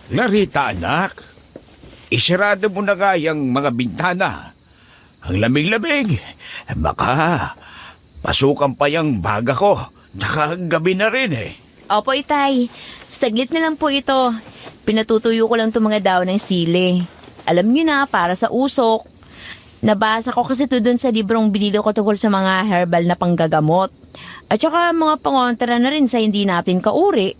Clarita, anak. Isarado mo na nga yung mga bintana. Ang lamig-lamig. Baka pasukan pa yung baga ko. Tsaka gabi na rin eh. Opo, Itay. Saglit na lang po ito. Pinatutuyo ko lang itong mga daw ng sili. Alam niyo na, para sa usok. Nabasa ko kasi ito dun sa librong binili ko tungkol sa mga herbal na panggagamot. At saka mga pangontra na rin sa hindi natin kauri.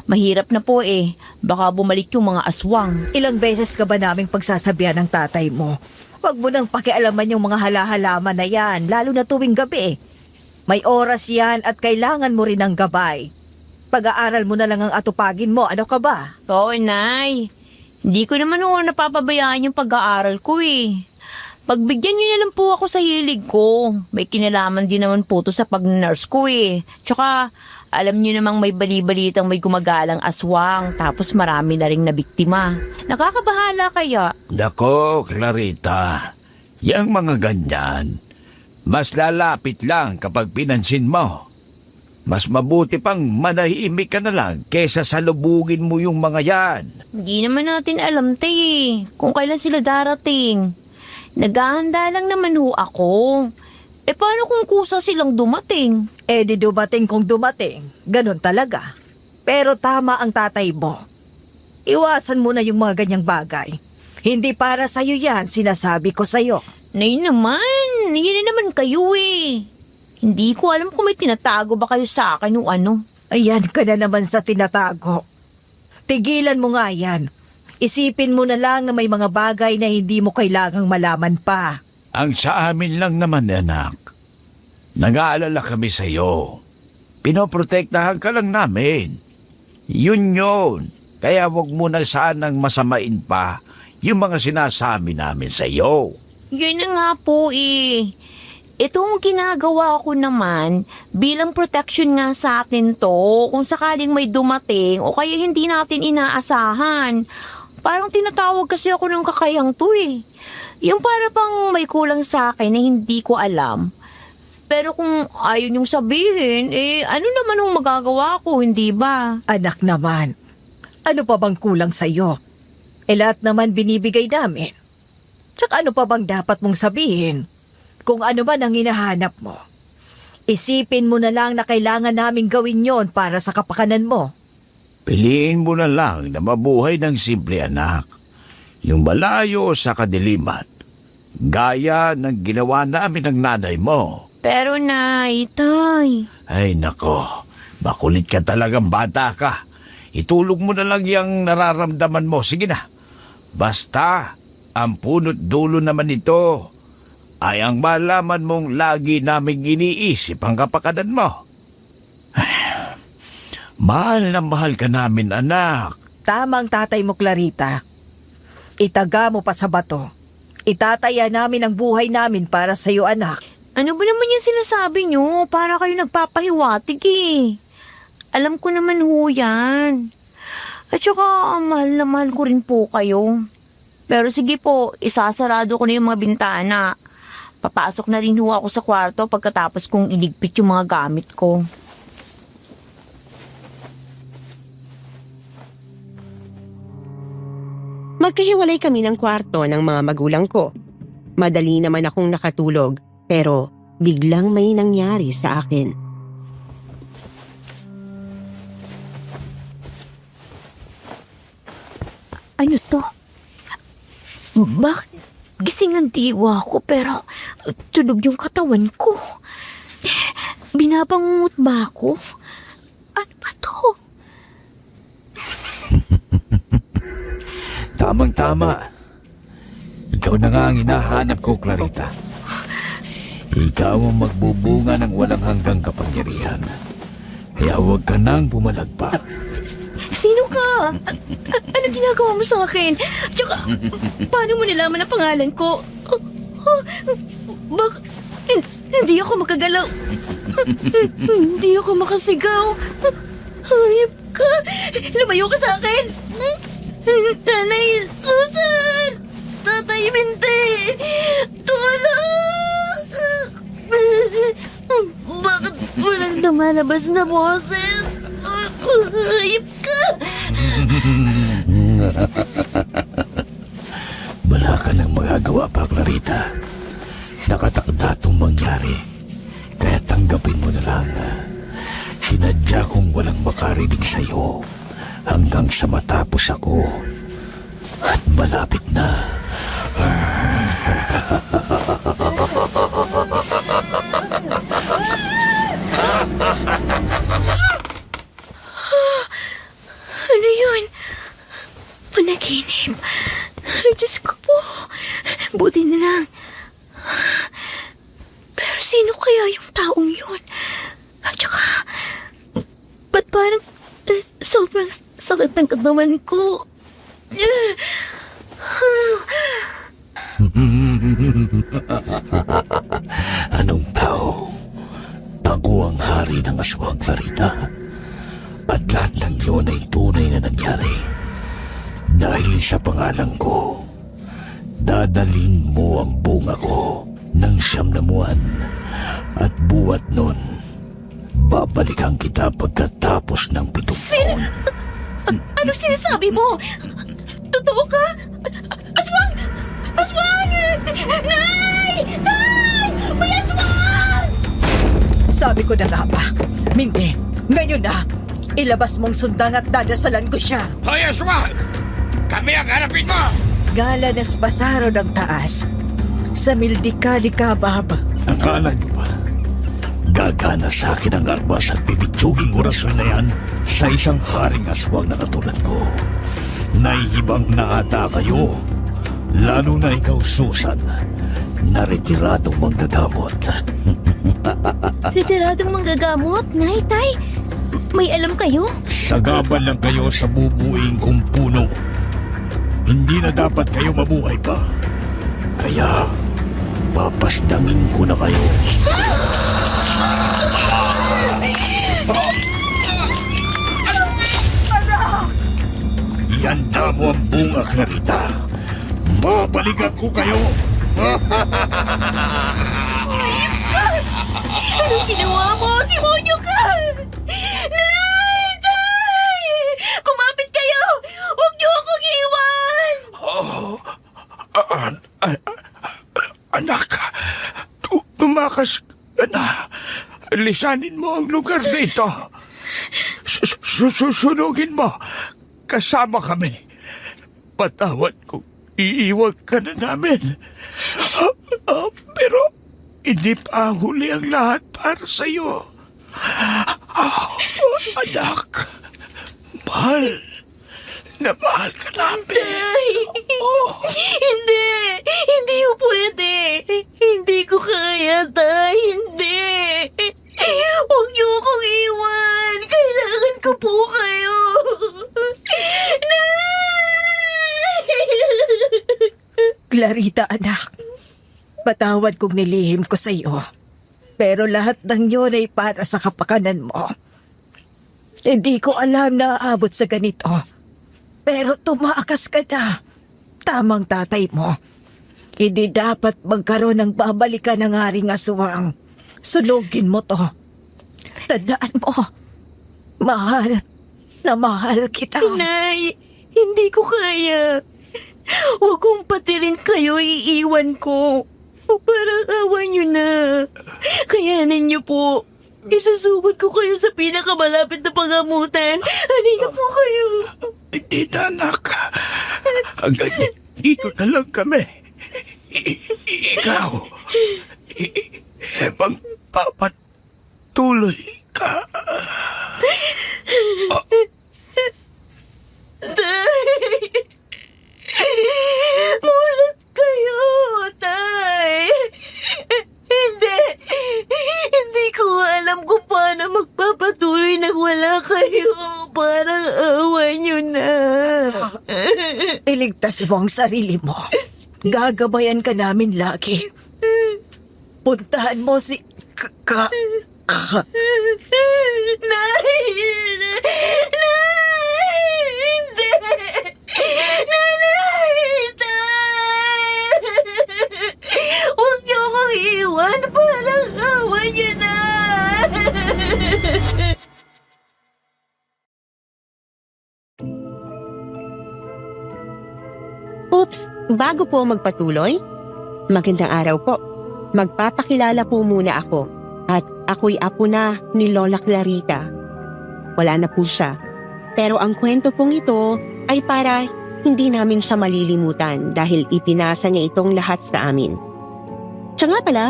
Mahirap na po eh. Baka bumalik yung mga aswang. Ilang beses ka ba naming pagsasabihan ng tatay mo? Huwag mo nang pakialaman yung mga halahalaman na yan, lalo na tuwing gabi. May oras yan at kailangan mo rin ng gabay. Pag-aaral mo na lang ang atupagin mo, ano ka ba? Oo, Nay. Hindi ko naman napapabayaan yung pag-aaral ko eh. Pagbigyan niyo na lang po ako sa hilig ko. May kinalaman din naman po to sa pag-nurse ko eh. Tsaka, alam niyo namang may bali-balitang may gumagalang aswang tapos marami na ring nabiktima. Nakakabahala kaya? Nako, Clarita. Yang mga ganyan, mas lalapit lang kapag pinansin mo. Mas mabuti pang manahimik ka na lang kesa salubugin mo yung mga yan. Hindi naman natin alam, Tay, kung kailan sila darating. Naghahanda lang naman ho ako. Eh paano kung kusa silang dumating? Eh di dumating kung dumating. Ganon talaga. Pero tama ang tatay mo. Iwasan mo na yung mga ganyang bagay. Hindi para sa'yo yan, sinasabi ko sa'yo. Nay naman, yun na naman kayo eh. Hindi ko alam kung may tinatago ba kayo sa akin o ano. Ayan ka na naman sa tinatago. Tigilan mo nga yan. Isipin mo na lang na may mga bagay na hindi mo kailangang malaman pa. Ang sa amin lang naman, anak. Nag-aalala kami sa'yo. Pinoprotektahan ka lang namin. Yun. Kaya wag mo na sanang masamain pa yung mga sinasabi namin sa'yo. Yun na nga po eh. Itong ginagawa ko naman, bilang protection nga sa atin to, kung sakaling may dumating o kaya hindi natin inaasahan. Parang tinatawag kasi ako ng kakayang to eh. Yung para pang may kulang sa akin na hindi ko alam. Pero kung ayaw niyong sabihin, ano naman ang magagawa ko, hindi ba? Anak naman, ano pa bang kulang sa'yo? Lahat naman binibigay namin. Tsaka ano pa bang dapat mong sabihin? Kung ano man ang hinahanap mo. Isipin mo na lang na kailangan naming gawin yon para sa kapakanan mo. Piliin mo na lang na mabuhay ng simple, anak. Yung malayo sa kadiliman. Gaya ng ginawa namin ng nanay mo. Pero Nay, Tay. Ay nako, makulit ka talagang bata ka. Itulog mo na lang yung nararamdaman mo. Sige na. Basta, ang punot dulo naman ito ay ang malaman mong lagi naming iniisip ang kapakanan mo. Mahal na mahal ka namin, anak. Tamang tatay mo, Clarita. Itaga mo pa sa bato. Itataya namin ang buhay namin para sa iyo, anak. Ano ba naman yung sinasabi niyo? Para kayo nagpapahiwatig eh. Alam ko naman ho yan. At saka mahal na mahal ko rin po kayo. Pero sige po, isasarado ko na yung mga bintana. Papasok na rin ho ako sa kwarto pagkatapos kong iligpit yung mga gamit ko. Magkahiwalay kami ng kwarto ng mga magulang ko. Madali naman akong nakatulog, pero biglang may nangyari sa akin. Ano to? Bakit gising ang diwa ko pero tunog yung katawan ko? Binabangungot ba ako? Ano ba to? Tamang-tama. Ikaw na nga ang hinahanap ko, Clarita. Ikaw ang magbubunga ng walang hanggang kapangyarihan. Kaya huwag ka nang pumalagpak. Sino ka? Ano ginagawa mo sa akin? Tsaka, paano mo nalaman ang pangalan ko? Bakit? Hindi ako makagalaw. Hindi ako makasigaw. Hayop ka. Lumayo ka sa akin. Nanay Susan! Tatay Binte! Tulong! Bakit walang lumalabas na boses? Hayop ka! Wala ka nang magagawa pa, Clarita. Nakatakda itong mangyari. Kaya tanggapin mo na lang. Sinadya kong walang makarinig sa'yo hanggang sa matapos ako. At malapit na. Ano yun? Panaginip. Ay, Diyos ko po. Buti na lang. Pero sino kaya yung taong yun? At saka, ba't parang sobrang sakit ng katawan ko? Anong tao? Ako ang hari ng aswang, Clarita. At lahat ng yun ay tunay na nangyari. Dahil sa pangalan ko, dadalhin mo ang bunga ko ng 9 na buwan. At buwat nun, babalikan kita pagkatapos ng 7 taon. Ano sinasabi mo? Totoo ka? Aswang! Aswang! Nay! Nay! May aswang! Sabi ko na nga ba, Mindy, ngayon na, ilabas mong sundang at dadasalan ko siya. Hoy, aswang! Kami ang harapin mo! Galanas Basaro ng taas, sa Mildikali Kabab. Akala niyo ba? Gagana sa akin ang armas at pipitsuging orasyon na yan sa isang haring aswang na katulad ko. Naihibang na ata kayo. Lalo na ikaw, Susan, na retiradong manggagamot. Retiradong manggagamot? Nay, tay, may alam kayo? Sagaban lang kayo sa bubuing kong puno. Hindi na dapat kayo mabuhay pa. Kaya, papasdangin ko na kayo. Ihanda mo ang bunga, Clarita. Babalikan ko kayo. Anong ginawa mo? Demonyo ka! Nay! Tay! Kumapit kayo! Huwag niyo akong iwan! Anak, tumakas ka na. Lisanin mo ang lugar nito. Susunugin mo. Kasama kami. Patawad kung iiwag ka na namin. Pero hindi pa huli ang lahat para sa'yo. Anak, mahal na mahal ka namin. Hindi! Hindi ko pwede! Hindi ko kaya, tay! Hindi! Huwag niyo akong iwan! Kailangan ko po kayo! Clarita, anak, patawad kung nilihim ko sa iyo. Pero lahat ng yun ay para sa kapakanan mo. Hindi ko alam na aabot sa ganito. Pero tumakas ka na. Tamang tatay mo. Hindi dapat magkaroon ng babalikan ng haring aswang. Sunugin mo to. Tandaan mo, mahal na mahal kita. Nay, hindi ko kaya. Huwag kong patilin kayo, iiwan ko. Parang awa niyo na. Kayanin niyo po. Isusugod ko kayo sa pinakamalapit na pagamutan. Halika po kayo. Hindi na, anak. Hanggang dito na lang kami. Ikaw, magpapatuloy ka. Mulat kayo, tay. Hindi ko alam kung paano magpapatuloy nang wala kayo. Parang awa niyo na. Iligtas mo ang sarili mo. Gagabayan ka namin lagi. Puntahan mo si... Nay! Hindi! Nanay! Tay! Huwag niyo akong iwan. Parang awa niyo na. Oops, bago po magpatuloy, magandang araw po. Magpapakilala po muna ako at ako'y apo na ni Lola Clarita. Wala na po siya. Pero ang kwento pong ito ay para hindi namin siya malilimutan dahil ipinasa niya itong lahat sa amin. Siya nga pala,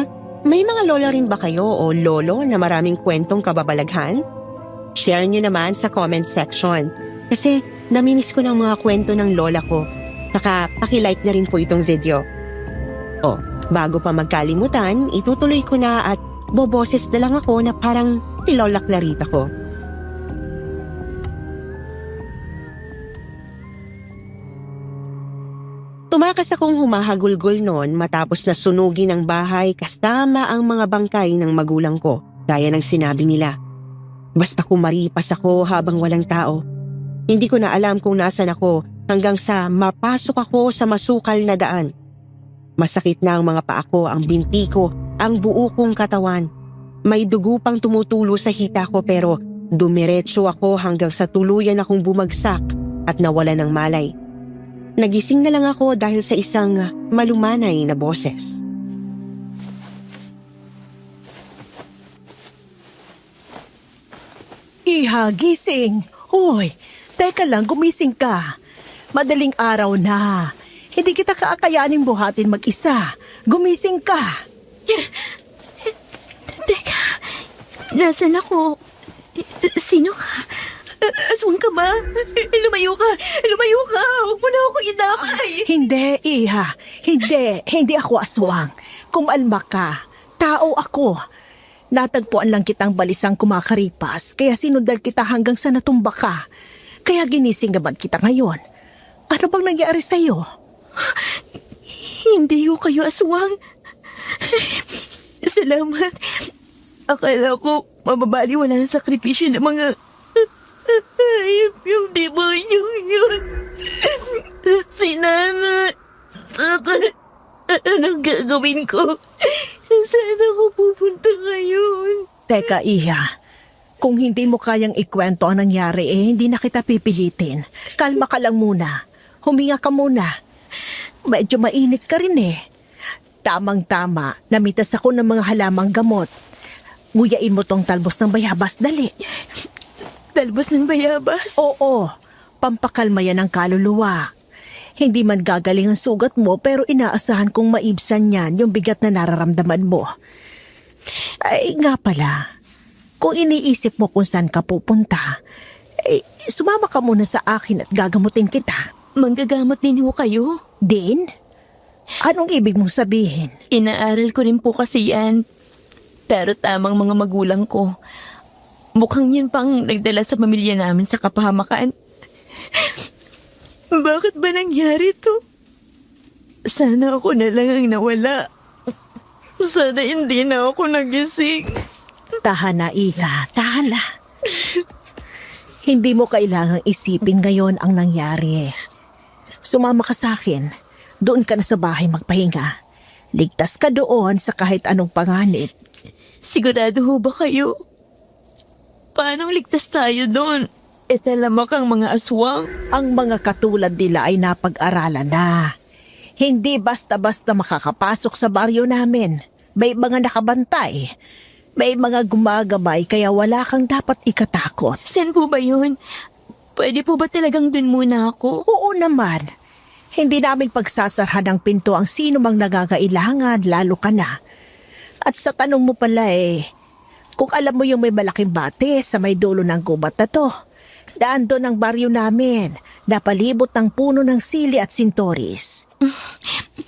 may mga lola rin ba kayo o lolo na maraming kwentong kababalaghan? Share nyo naman sa comment section kasi namimiss ko ng mga kwento ng lola ko. Saka pakilike na rin po itong video. O, bago pa magkalimutan, itutuloy ko na at boboses na lang ako na parang si Lola Clarita ko. Tumakas akong humahagulgol noon matapos na sunugin ang bahay kasama ang mga bangkay ng magulang ko, gaya ng sinabi nila. Basta kumaripas ako habang walang tao. Hindi ko na alam kung nasan ako hanggang sa mapasok ako sa masukal na daan. Masakit na ang mga paa ko, ang binti ko, ang buo kong katawan. May dugo pang tumutulo sa hita ko pero dumiretso ako hanggang sa tuluyan akong bumagsak at nawala ng malay. Nagising na lang ako dahil sa isang malumanay na boses. Iha, gising! Hoy, teka lang, gumising ka. Madaling araw na. Hindi kita kaakayanin buhatin mag-isa. Gumising ka! Teka, nasan ako? Sino ka? Aswang ka ba? Lumayo ka! Lumayo ka! Huwag mo na ako idakay! Hindi, Iha. Hindi ako aswang. Kumalma ka. Tao ako. Natagpuan lang kitang balisang kumakaripas, kaya sinundan kita hanggang sa natumba ka. Kaya ginising naman kita ngayon. Ano bang nangyari sa'yo? Hindi ko kayo aswang. Salamat. Akala ko mababaliwala ang sakripisyo ng mga hayop yung demonyo yun. Si Nana. Anong gagawin ko? Saan ako pupunta ngayon? Teka, Iha. Kung hindi mo kayang ikwento ang nangyari, hindi na kita pipilitin. Kalma ka lang muna. Huminga ka muna. Medyo mainit ka rin eh. Tamang-tama, namitas ako ng mga halamang gamot. Nguyain mo tong talbos ng bayabas, dali. Talbos ng bayabas? Oo, pampakalma yan ng kaluluwa. Hindi man gagaling ang sugat mo pero inaasahan kong maibsan yan yung bigat na nararamdaman mo. Ay nga pala, kung iniisip mo kung saan ka pupunta, sumama ka muna sa akin at gagamutin kita. Manggagamot din ho kayo? Din? Anong ibig mong sabihin? Inaaral ko rin po kasi yan. Pero tamang mga magulang ko. Mukhang yun pang nagdala sa pamilya namin sa kapahamakan. Bakit ba nangyari to? Sana ako na lang ang nawala. Sana hindi na ako nagising. Tahan na, Iha. Tahan na. Hindi mo kailangang isipin ngayon ang nangyari. Sumama ka sa akin. Doon ka na sa bahay magpahinga. Ligtas ka doon sa kahit anong panganib. Sigurado ho ba kayo? Paano ligtas tayo doon? Talamak ang mga aswang. Ang mga katulad nila ay napag-aralan na. Hindi basta-basta makakapasok sa baryo namin. May mga nakabantay. May mga gumagabay kaya wala kang dapat ikatakot. Saan po ba yun? Pwede po ba talagang dun muna ako? Oo naman. Hindi namin pagsasarhan ng pinto ang sino mang nagagailangan, lalo ka na. At sa tanong mo pala kung alam mo yung may malaking bate sa may dulo ng gubat na to, daan doon ang baryo namin, napalibot ng puno ng sili at sintoris.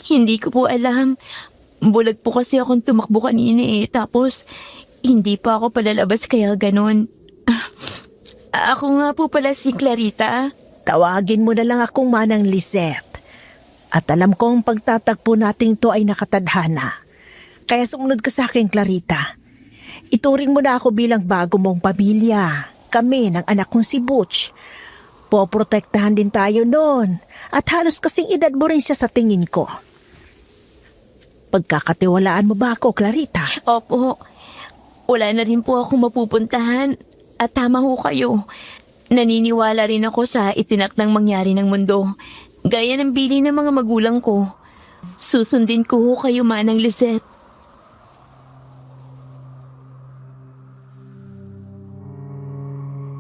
Hindi ko po alam. Bulag po kasi akong tumakbo kanina tapos hindi pa ako palalabas kaya ganon. Ako nga po pala si Clarita. Tawagin mo na lang akong Manang Lisette. At alam kong pagtatagpo nating to ay nakatadhana. Kaya sumunod ka sa akin, Clarita. Ituring mo na ako bilang bago mong pamilya. Kami ng anak kong si Butch. Poprotektahan din tayo noon. At halos kasing edad mo rin siya sa tingin ko. Pagkakatiwalaan mo ba ako, Clarita? Opo. Wala na rin po akong mapupuntahan. At tama ho kayo. Naniniwala rin ako sa itinakdang mangyari ng mundo. Gaya ng bili ng mga magulang ko. Susundin ko ho kayo, Manang Lisette.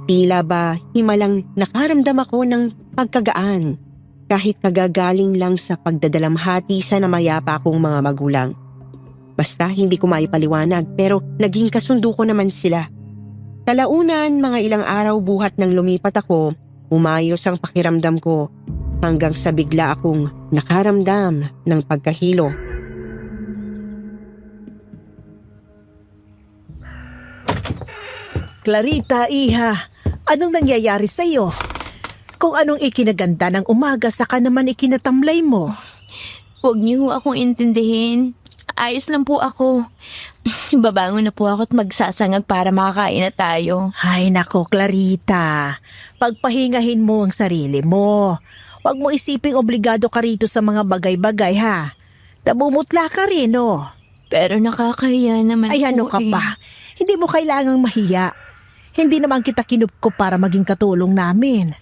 Tila ba himalang nakaramdam ako ng pagkagaan kahit kagagaling lang sa pagdadalamhati sa namayapa kong mga magulang. Basta hindi ko maipaliwanag pero naging kasundo ko naman sila. Kalaunan mga ilang araw buhat nang lumipat ako, umayos ang pakiramdam ko hanggang sa bigla akong nakaramdam ng pagkahilo. Clarita, iha, anong nangyayari sa'yo? Kung anong ikinaganda ng umaga, saka naman ikinatamlay mo. Huwag niyo ho akong intindihin. Ayos lang po ako. Babangon na po ako at magsasangag para makakain na tayo. Ay nako, Clarita. Pagpahingahin mo ang sarili mo. Huwag mo isiping obligado ka rito sa mga bagay-bagay, ha? Nabumutla ka rin, oh. Pero nakakahiya naman Ay po ano ka eh. pa? Hindi mo kailangang mahiya. Hindi naman kita kinupko para maging katulong namin.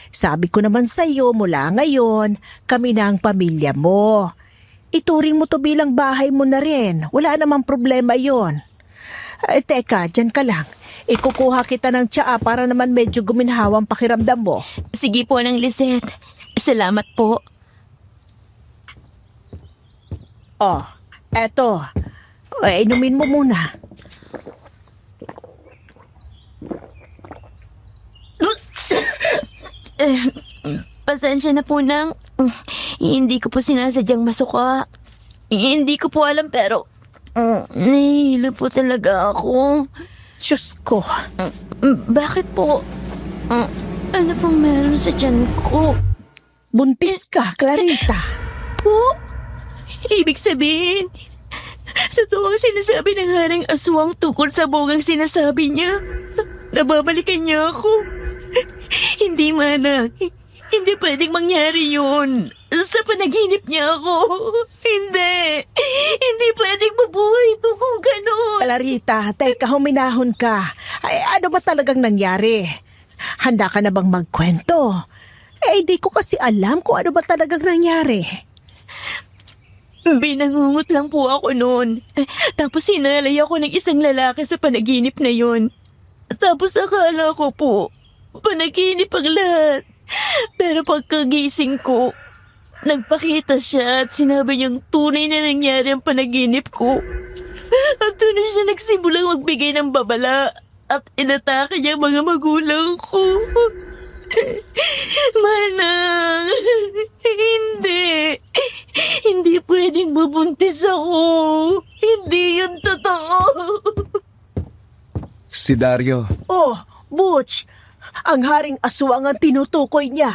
Sabi ko naman sa iyo mula ngayon, kami na ang pamilya mo. Ituring mo to bilang bahay mo na rin. Wala namang problema yon. Teka, dyan ka lang. Ikukuha kita ng tsaa para naman medyo guminhawa ang pakiramdam mo. Sige po, Nang Lisette. Salamat po. Oh, eto. Inumin mo muna. Pasensya na po, Nang. Hindi ko po sinasadyang masuka. Hindi ko po alam pero nahihilo po talaga ako. Diyos ko. Bakit po? Ano pong meron sa tiyan ko? Buntis ka, Clarita. Po? Ibig sabihin, sa tuwang sinasabi ng Haring Aswang tukol sa bugang sinasabi niya, nababalikan niya ako. Hindi, Manang. Hindi pwedeng mangyari yun. Sa panaginip niya ako. Hindi. Hindi pwedeng mabuhay ito kung gano'n. Clarita, teka, huminahon ka. Ay, ano ba talagang nangyari? Handa ka na bang magkwento? Di ko kasi alam kung ano ba talagang nangyari. Binangungot lang po ako noon. Tapos hinalay ako ng isang lalaki sa panaginip na yun. Tapos akala ko po, panaginip ang lahat. Pero pagkagising ko, nagpakita siya at sinabi niyang tunay na nangyari ang panaginip ko. At doon na siya nagsimulang magbigay ng babala at inatake niya ang mga magulang ko. Manang, hindi. Hindi pwedeng mabuntis ako. Hindi yun totoo. Si Dario, Oh, Butch, ang Haring Aswang ang tinutukoy niya.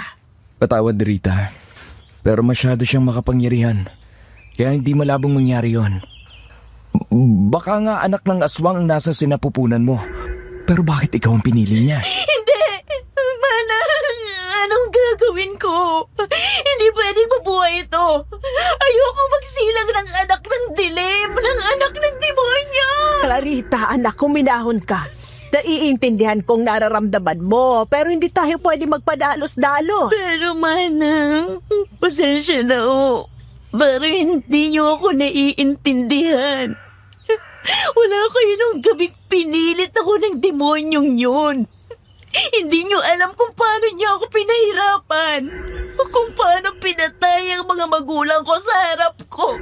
patawad Rita. Pero masyado siyang makapangyarihan. Kaya hindi malabong mangyari yon. Baka nga anak ng aswang ang nasa sinapupunan mo. Pero bakit ikaw ang pinili niya? Hindi! Manang, anong gagawin ko? Hindi pwedeng mabuhay ito. Ayoko magsilang ng anak ng dilim, ng anak ng demonyo. Clarita, anak, huminahon ka. Naiintindihan kong nararamdaman mo, pero hindi tayo pwede magpadalos-dalos. Pero Manang, pasensya na o. Pero hindi niyo ako naiintindihan. Wala kayo nung gabing pinilit ako ng demonyong yun. Hindi niyo alam kung paano niya ako pinahirapan. Kung paano pinatay ang mga magulang ko sa harap ko.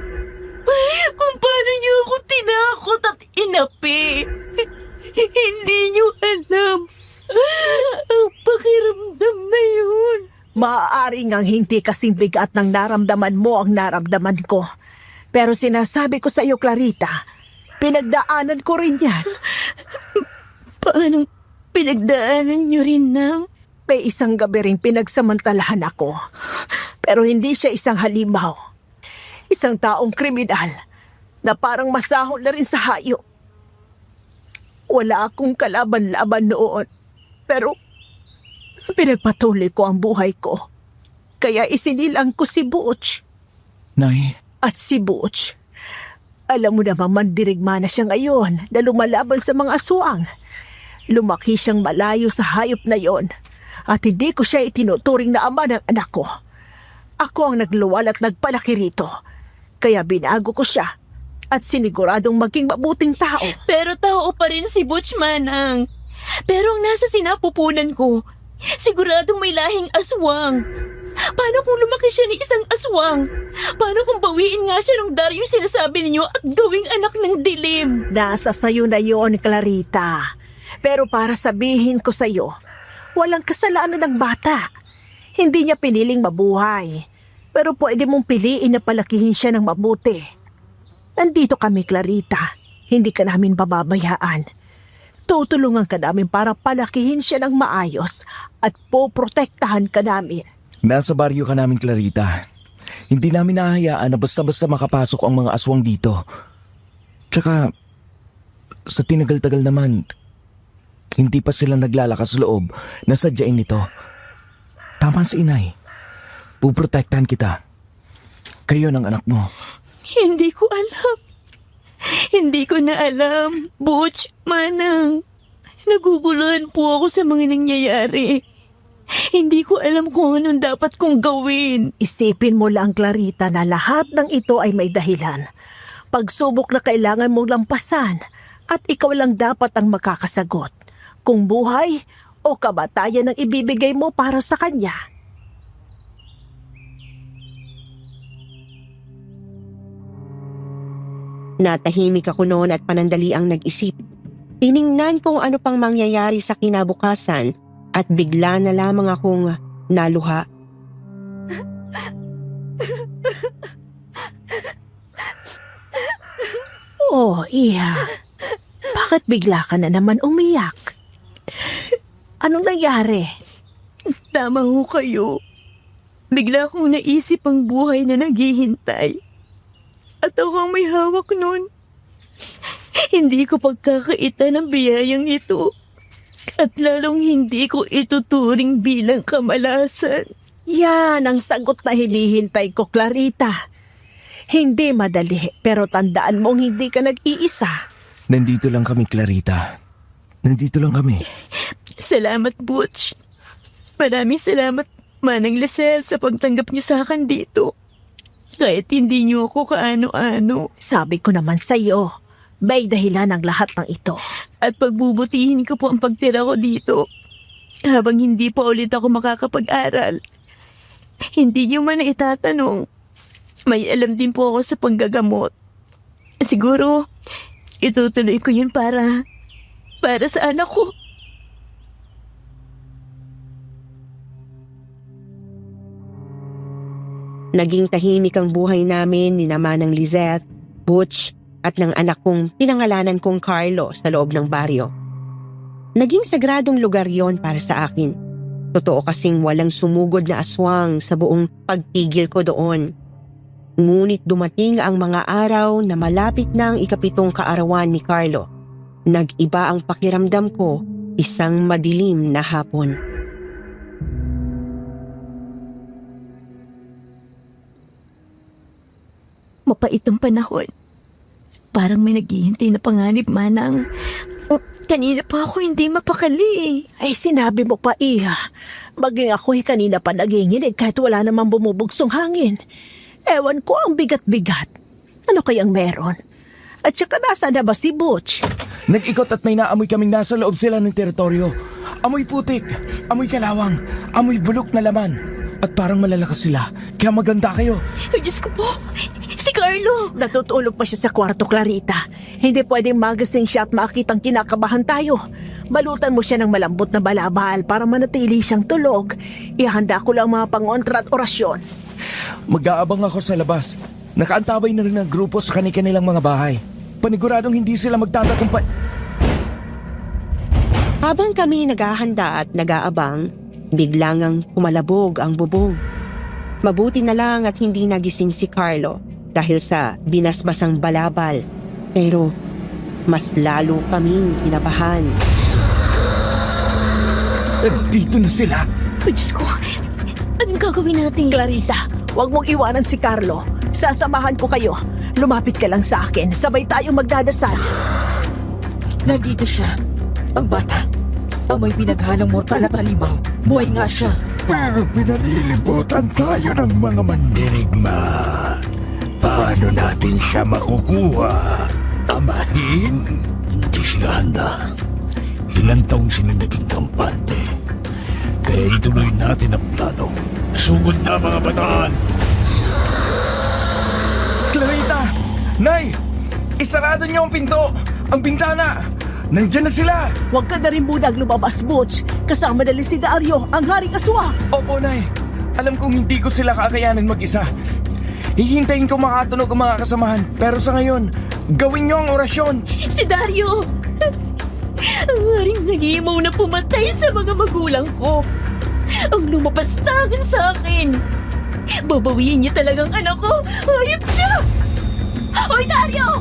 Kung paano niyo ako tinakot at inapi. Hindi niyo alam ang pakiramdam na yun. Maaari ngang hindi kasing bigat ng naramdaman mo ang naramdaman ko. Pero sinasabi ko sa iyo, Clarita, pinagdaanan ko rin yan. Paano pinagdaanan niyo rin, Nang? May isang gabi rin pinagsamantalahan ako. Pero hindi siya isang halimaw. Isang taong kriminal na parang masahol na rin sa hayop. Wala akong kalaban-laban noon. Pero pinagpatuloy ko ang buhay ko. Kaya isinilang ko si Butch. Nay, At si Butch, alam mo naman mandirigma na siya ngayon na lumalaban sa mga aswang. Lumaki siyang malayo sa hayop na yon at hindi ko siya itinuturing na ama ng anak ko. Ako ang nagluwal at nagpalaki rito. Kaya binago ko siya at siniguradong maging mabuting tao. Pero tao pa rin si Butch, Manang. Pero ang nasa sinapupunan ko, siguradong may lahing aswang. Paano kung lumaki siya ni isang aswang? Paano kung bawiin nga siya ng Daryong sinasabi ninyo at gawing anak ng dilim? Nasa sayo na yon, Clarita. Pero para sabihin ko sa'yo, walang kasalanan ng bata. Hindi niya piniling mabuhay. Pero pwede mong piliin na palakihin siya ng mabuti. Nandito kami, Clarita. Hindi ka namin bababayaan. Tutulungan ka namin para palakihin siya ng maayos at poprotektahan ka namin. Nasa baryo ka namin, Clarita. Hindi namin nahahayaan na basta-basta makapasok ang mga aswang dito. Tsaka, sa tinagal-tagal naman, hindi pa sila naglalakas loob na sadyain ito. Tama si inay. Puprotektahan kita. Kayo ng anak mo. Hindi ko alam. Hindi ko na alam. Butch, Manang. Naguguluhan po ako sa mga nangyayari. Hindi ko alam kung anong dapat kong gawin. Isipin mo lang, Clarita, na lahat ng ito ay may dahilan. Pagsubok na kailangan mong lampasan at ikaw lang dapat ang makakasagot. Kung buhay o kamatayan ang ibibigay mo para sa kanya. Natahimik ako noon at panandaliang nag-isip. Tiningnan kung ano pang mangyayari sa kinabukasan at bigla na lamang akong naluha. Oh, Iha. Bakit bigla ka na naman umiyak? Anong nangyari? Tama ho kayo. Bigla kong naisip ang buhay na naghihintay. At ako ang may hawak nun. Hindi ko pagkakaitan ng biyayang ito. At lalong hindi ko ituturing bilang kamalasan. Yan ang sagot na hinihintay ko, Clarita. Hindi madali, pero tandaan mong hindi ka nag-iisa. Nandito lang kami, Clarita. Nandito lang kami. Salamat, Butch. Maraming salamat, Manang Lisel, sa pagtanggap niyo sa akin dito. Kahit hindi niyo ako kaano-ano. Sabi ko naman sa'yo, may dahilan ang lahat ng ito. At pagbubutihin ko po ang pagtira ko dito. Habang hindi pa ulit ako makakapag-aral. Hindi niyo man itatanong. May alam din po ako sa panggagamot. Siguro, itutuloy ko yun para sa anak ko. Naging tahimik ang buhay namin ni Manang Lizeth, Butch at ng anak kong pinangalanan kong Carlo sa loob ng baryo. Naging sagradong lugar yon para sa akin. Totoo kasing walang sumugod na aswang sa buong pagtigil ko doon. Ngunit dumating ang mga araw na malapit na ang 7 kaarawan ni Carlo. Nag-iba ang pakiramdam ko, isang madilim na hapon. Mapait ang panahon. Parang may naghihintay na panganib, Manang. Kanina pa ako hindi mapakali. Ay, sinabi mo pa, Iha. Maging ako'y kanina pa naginginig kahit wala namang bumubugsong hangin. Ewan ko, ang bigat-bigat. Ano kayang meron? At saka nasa na ba si Butch? Nag-ikot at may naamoy kaming nasa loob sila ng teritoryo. Amoy putik, amoy kalawang, amoy bulok na laman. At parang malalakas sila, kaya maganda kayo. Ay, Diyos ko po. Si Carlo. Natutulog pa siya sa kwarto, Clarita. Hindi pwedeng magasing siya at makitang kinakabahan tayo. Balutan mo siya ng malambot na balabal para manatili siyang tulog. Ihanda ko lang mga pangontra at orasyon. Mag-aabang ako sa labas. Nakaantabay na rin ang grupo sa kanilang mga bahay. Paniguradong hindi sila magtatagumpay. Habang kami naghahanda at nag-aabang, biglang ang pumalabog ang bubong. Mabuti na lang at hindi nagising si Carlo dahil sa binasbasang balabal. Pero mas lalo kaming kinabahan. Dito na sila. Ay, Diyos ko. Anong gagawin natin? Clarita, huwag mong iwanan si Carlo. Sasamahan ko kayo. Lumapit ka lang sa akin. Sabay tayong magdadasal. Nandito siya. Ang bata. Amoy pinaghalang mortal at halimaw. Buhay nga siya. Pero pinalilibutan tayo ng mga mandirigma. Paano natin siya makukuha? Amahin? Hindi sila handa. Ilang taong sila naging kampante. Kaya ituloy natin ang plano. Sugod na mga bataan! Clarita! Nay! Isarado niyo ang pinto! Ang bintana! Nandiyan na sila! Huwag ka na rin munang lumabas, Butch. Kasama na rin si Dario, ang haring aswang. Opo, Nay. Alam kong hindi ko sila kakayanin mag-isa. Hihintayin ko makatunog ang mga kasamahan. Pero sa ngayon, gawin niyo ang orasyon. Si Dario! Ang haring halimaw na pumatay sa mga magulang ko. Ang lumapastangan sa akin. Babawiin niya talagang anak ko. Hayop siya! Hoy, Dario!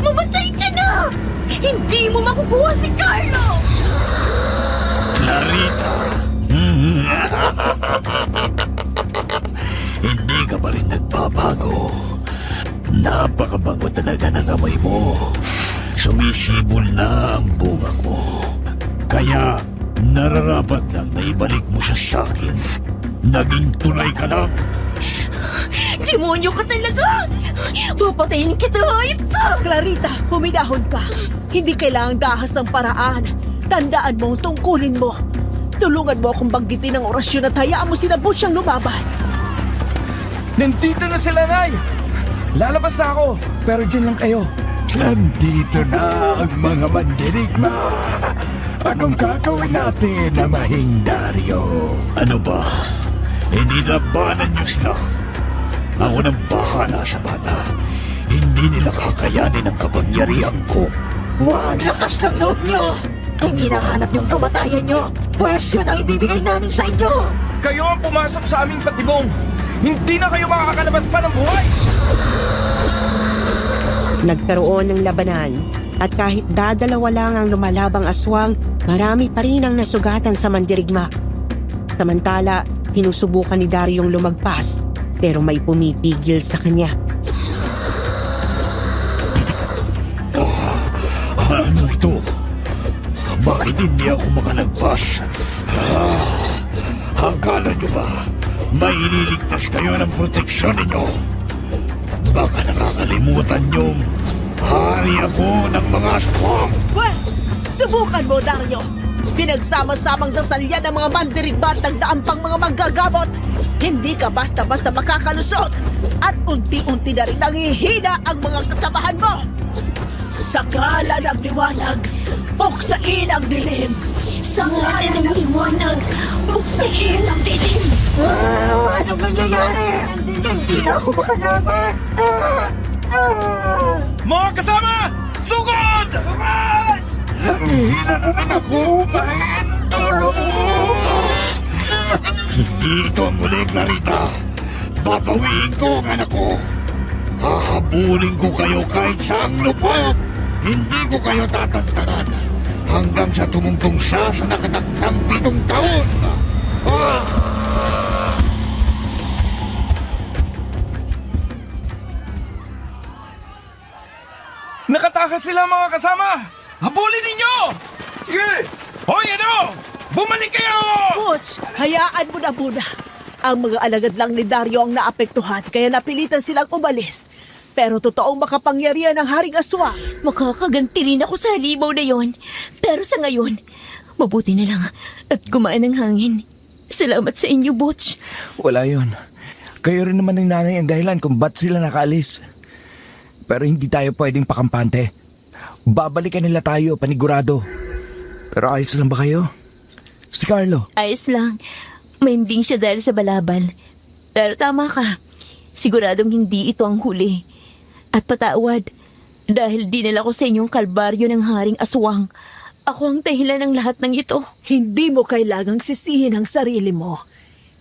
Mamatay ka na! Hindi mo makukuha si Carlo! Clarita! Hindi ka pa rin nagbabago. Napakabango talaga ng amoy mo. Sumisibol na ang bunga ko. Kaya nararapat lang na ibalik mo siya sa akin. Naging tulay ka lang. Demonyo ka talaga! Papatayin kita, hayop ka! Clarita, humidahon ka. Hindi kailangang dahas ang paraan. Tandaan mo, tungkulin mo. Tulungan mo akong banggitin ang orasyon at hayaan mo sina Butch ang lumaban. Nandito na sila, Nay! Lalabas ako, pero dyan lang kayo. Nandito na ang mga mandirigma. Anong gagawin natin, Amahing Dario? Ano ba? Hindi labanan niyo sila. Ako nang bahala sa bata. Hindi nila kakayanin ang kapangyarihan ko. Huwag lakas ng loob nyo! Kung hinahanap niyong kamatayan nyo, pwestiyon ang ibibigay namin sa inyo! Kayo ang pumasok sa aming patibong. Hindi na kayo makakalabas pa ng buhay! Nagkaroon ng labanan at kahit dadalawa lang ang lumalabang aswang, marami pa rin ang nasugatan sa mandirigma. Samantala, hinusubukan ni Daryong lumagpas pero may pumipigil sa kanya. Ano ito? Bakit hindi ako makalagpas? Akala niyo ba may ililigtas kayo ng proteksyon ninyo? Baka nakakalimutan niyong hari ako ng mga aswang. Pwes, subukan mo, Dario. Pinagsama-samang dasal yan ng mga mandirigma at nagdaan pang mga manggagamot. Hindi ka basta-basta makakalusot. At unti-unti na rin nanghihina ang mga kasamahan mo. Sa ngalan ng liwanag, buksain ang dilim. Sa ngalan ng liwanag, buksain ang dilim. Anong nangyayari? Hindi na ako makalaban! Mga kasama! Sugod! Sugod! Hihina na rin ako, Mahin! Tulong! Dito ang muli, Clarita. Babawiin ko ang anak ko. Hahabulin ko kayo kahit saang lupot. Hindi ko kayo tatantanan hanggang sa tumungtong siya sa nakatakdang 7 taon. Nakatakas sila, mga kasama! Habulin ninyo! Sige! Hoy, ano? Bumalik kayo! Butch, hayaan mo na muna. Ang mga alagad lang ni Dario ang naapektuhan kaya napilitan silang umalis. Pero totoong makapangyarihan ng haring aswang. Makakaganti rin ako sa halimaw na yon. Pero sa ngayon, mabuti na lang at gumaan ang hangin. Salamat sa inyo, Butch. Wala yon. Kayo rin naman ng nanay ang dahilan kung ba't sila nakaalis. Pero hindi tayo pwedeng pakampante. Babalikan nila tayo, panigurado. Pero ayos lang ba kayo? Si Carlo. Ayos lang. Mahimbing siya dahil sa balabal. Pero tama ka. Siguradong hindi ito ang huli. At patawad, dahil dinala ko sa inyong kalbaryo ng haring aswang. Ako ang dahilan ng lahat ng ito. Hindi mo kailangang sisihin ang sarili mo.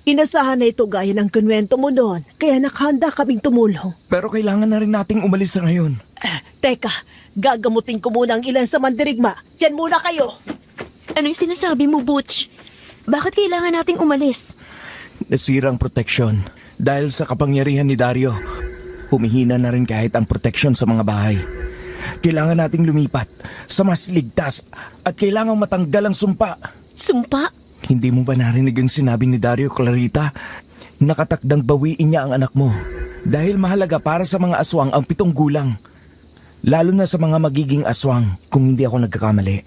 Inasahan na ito gaya ng kunwento mo noon, kaya nakahanda kaming tumulong. Pero kailangan na rin nating umalis sa ngayon. Teka, gagamutin ko muna ang ilan sa mandirigma. Diyan muna kayo. Anong sinasabi mo, Butch? Bakit kailangan nating umalis? Nasira ang proteksyon. Dahil sa kapangyarihan ni Dario, humihina na rin kahit ang proteksyon sa mga bahay. Kailangan nating lumipat sa mas ligtas at kailangang matanggal ang sumpa. Sumpa? Hindi mo ba narinig ang sinabi ni Dario, Clarita? Nakatakdang bawiin niya ang anak mo. Dahil mahalaga para sa mga aswang ang 7 gulang. Lalo na sa mga magiging aswang kung hindi ako nagkakamali.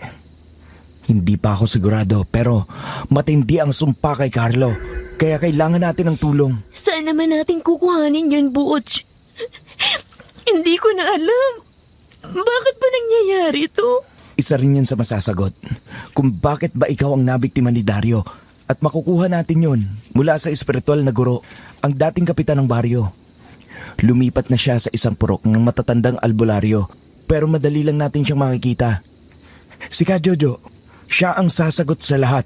Hindi pa ako sigurado pero matindi ang sumpa kay Carlo. Kaya kailangan natin ng tulong. Saan naman natin kukuhanin yun, Butch? Hindi ko na alam. Bakit ba nangyayari to? Isa rin yan sa masasagot. Kung bakit ba ikaw ang nabiktima ni Dario. At makukuha natin yun mula sa espiritual na guro, ang dating kapitan ng baryo. Lumipat na siya sa isang purok ng matatandang albularyo pero madali lang natin siyang makikita. Si Ka Jojo, siya ang sasagot sa lahat.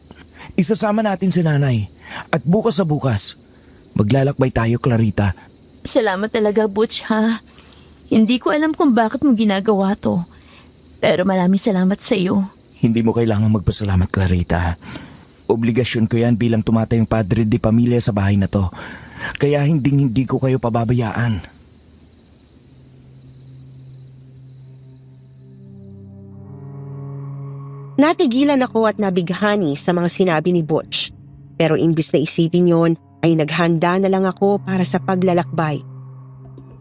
Isasama natin si nanay at bukas sa bukas, maglalakbay tayo, Clarita. Salamat talaga, Butch, ha? Hindi ko alam kung bakit mo ginagawa to. Pero maraming salamat sa iyo. Hindi mo kailangang magpasalamat, Clarita. Obligasyon ko yan bilang tumatayong padre de pamilya sa bahay na to. Kaya hindi ko kayo pababayaan. Natigilan ako at nabighani sa mga sinabi ni Butch. Pero imbis na isipin yon, ay naghanda na lang ako para sa paglalakbay.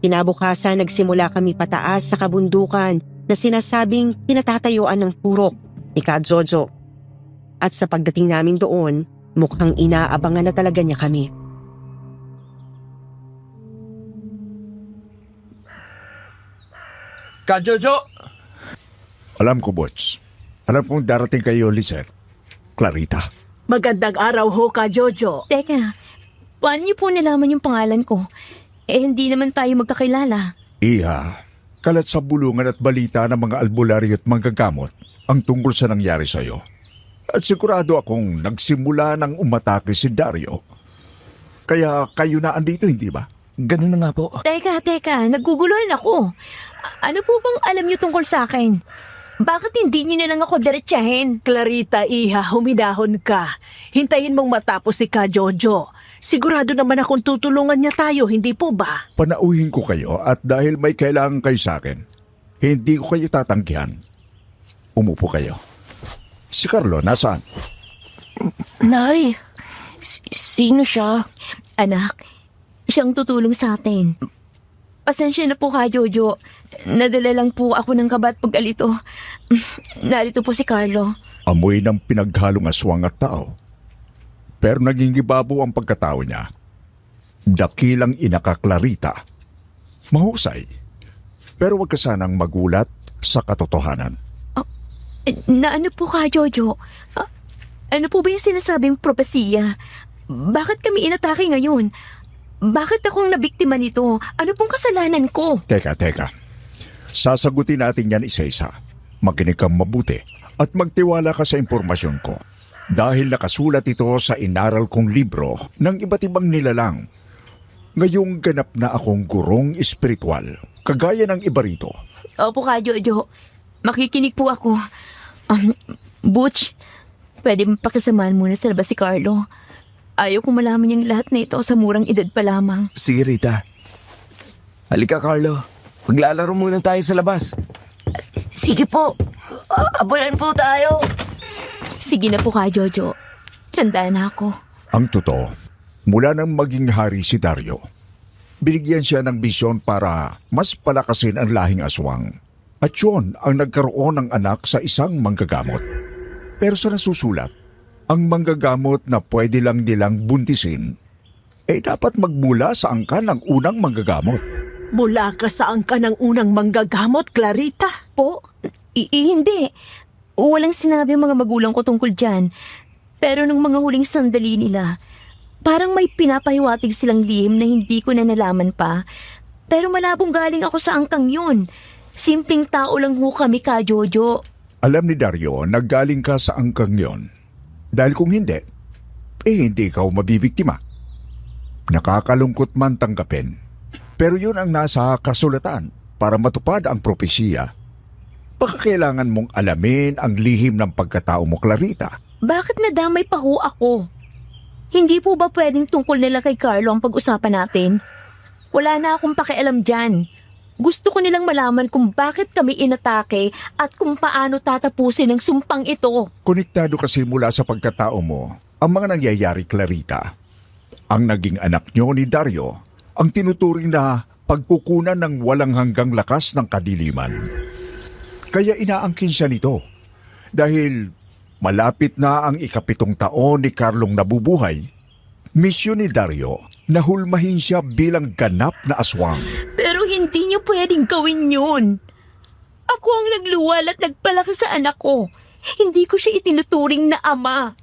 Kinabukasan nagsimula kami pataas sa kabundukan na sinasabing pinatatayuan ng purok ni Ka Jojo. At sa pagdating namin doon, mukhang inaabangan na talaga niya kami. Ka Jojo! Alam ko, Butch. Alam kong darating kayo, Lizette. Clarita. Magandang araw ho, Ka Jojo. Teka, paano niyo po nalaman yung pangalan ko? Hindi naman tayo magkakilala. Iha, kalat sa bulungan at balita ng mga albularyo at manggagamot ang tungkol sa nangyari sa'yo. At sigurado akong nagsimula ng umatake si Dario. Kaya kayo na andito, hindi ba? Ganun na nga po. Teka, naguguluhan ako. Ano po bang alam niyo tungkol sa akin? Bakit hindi niyo na lang ako diretsahin? Clarita, iha, humidahon ka. Hintayin mong matapos si Ka Jojo. Sigurado naman akong tutulungan niya tayo, hindi po ba? Panauhin ko kayo at dahil may kailangan kayo sa akin, hindi ko kayo tatanggihan. Umupo kayo. Si Carlo, nasaan? Nay, sino siya? Anak, siyang tutulong sa atin. Pasensya na po, Ka Jojo. Nadala lang po ako ng kaba at pag-alito. Narito po si Carlo. Amoy ng pinaghalong aswang at tao. Pero naging gibabo ang pagkatao niya. Dakilang ina ka, Clarita. Mahusay. Pero wag ka sanang magulat sa katotohanan. Na ano po, Ka Jojo? Ano po ba yung sinasabing propesiya? Bakit kami inatake ngayon? Bakit akong nabiktima nito? Ano pong kasalanan ko? Teka. Sasagutin natin yan isa-isa. Makinig kang mabuti at magtiwala ka sa impormasyon ko. Dahil nakasulat ito sa inaral kong libro ng iba't ibang nilalang. Ngayong ganap na akong gurong espiritual, kagaya ng iba rito. Opo, Ka Jojo. Makikinig po ako. Butch, pwede mo pakisamahan muna sa labas si Carlo. Ayaw kong malaman yung lahat na ito sa murang edad pa lamang. Sige, Rita. Halika, Carlo. Maglalaro muna tayo sa labas. Sige po. Abulan po tayo. Sige na po, Ka Jojo. Handa na ako. Ang totoo, mula nang maging hari si Dario, binigyan siya ng bisyon para mas palakasin ang lahing aswang. At yun ang nagkaroon ng anak sa isang manggagamot. Pero sa nasusulat, ang manggagamot na pwede lang nilang buntisin, dapat magmula sa angkan ng unang manggagamot. Mula ka sa angka ng unang manggagamot, Clarita? Po? Hindi. Walang sinabi ang mga magulang ko tungkol dyan. Pero nung mga huling sandali nila, parang may pinapahiwatig silang lihim na hindi ko na nalaman pa. Pero malabong galing ako sa angkang yun. Simpleng tao lang ho kami, Ka Jojo. Alam ni Dario na galing ka sa angkang yon. Dahil kung hindi, hindi ka mabibiktima. Nakakalungkot man tanggapin. Pero yun ang nasa kasulatan para matupad ang propesiya. Baka kailangan mong alamin ang lihim ng pagkatao mo, Clarita. Bakit nadamay pa ho ako? Hindi po ba pwedeng tungkol nila kay Carlo ang pag-usapan natin? Wala na akong pakialam dyan. Gusto ko nilang malaman kung bakit kami inatake at kung paano tatapusin ang sumpang ito. Konektado kasi mula sa pagkatao mo ang mga nangyayari, Clarita. Ang naging anak nyo ni Dario ang tinuturing na pagkukunan ng walang hanggang lakas ng kadiliman. Kaya inaangkin siya nito dahil malapit na ang 7 taon ni Carlong nabubuhay. Misyon ni Dario na hulmahin siya bilang ganap na aswang. Pero hindi niyo pwedeng gawin yun. Ako ang nagluwal at nagpalaki sa anak ko. Hindi ko siya itinuturing na ama.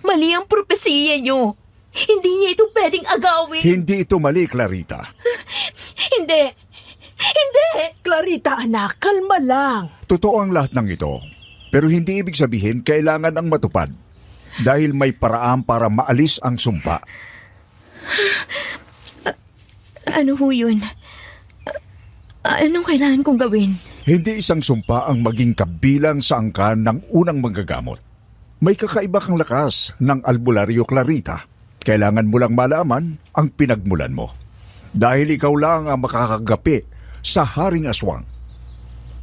Mali ang propesiya niyo. Hindi niya ito pwedeng agawin. Hindi ito mali, Clarita. Hindi! Hindi! Clarita, anak, kalma lang. Totoo ang lahat ng ito. Pero hindi ibig sabihin kailangan ang matupad. Dahil may paraan para maalis ang sumpa. Ano ho yun? Anong kailangan kong gawin? Hindi isang sumpa ang maging kabilang sa angkan ng unang manggagamot. May kakaiba kang lakas ng albularyo, Clarita. Kailangan mo lang malaman ang pinagmulan mo. Dahil ikaw lang ang makakagapi sa Haring Aswang.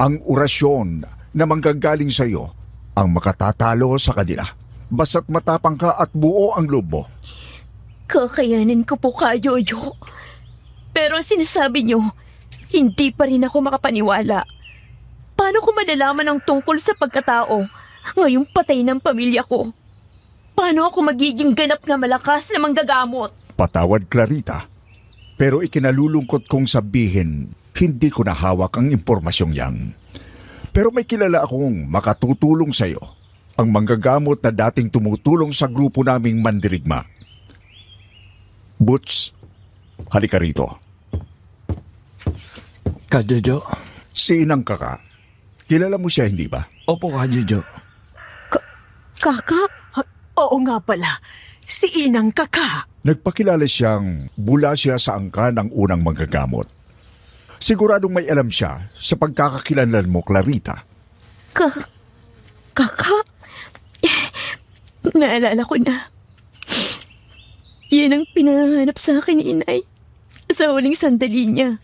Ang orasyon na manggagaling sa iyo ang makatatalo sa kanila. Basta't matapang ka at buo ang loob mo. Kakayanin ko po kayo, Jojo. Pero sinasabi niyo, hindi pa rin ako makapaniwala. Paano ko malalaman ang tungkol sa pagkatao ngayong patay ng pamilya ko? Paano ako magiging ganap na malakas na manggagamot? Patawad, Clarita. Pero ikinalulungkot kong sabihin, hindi ko nahawak ang impormasyong yan. Pero may kilala akong makatutulong sa iyo. Ang manggagamot na dating tumutulong sa grupo naming mandirigma. Boots, halika rito. Kajojo? Si Inang Kaka. Kilala mo siya, hindi ba? Opo, Kajojo. Kaka? Oo nga pala, si Inang Kaka. Nagpakilala siyang bula siya sa angka ng unang manggagamot. Siguradong may alam siya sa pagkakakilanlan mo, Clarita. Kaka? Naalala ko na. Yan ang pinahanap sa akin ni Inay sa huling sandali niya.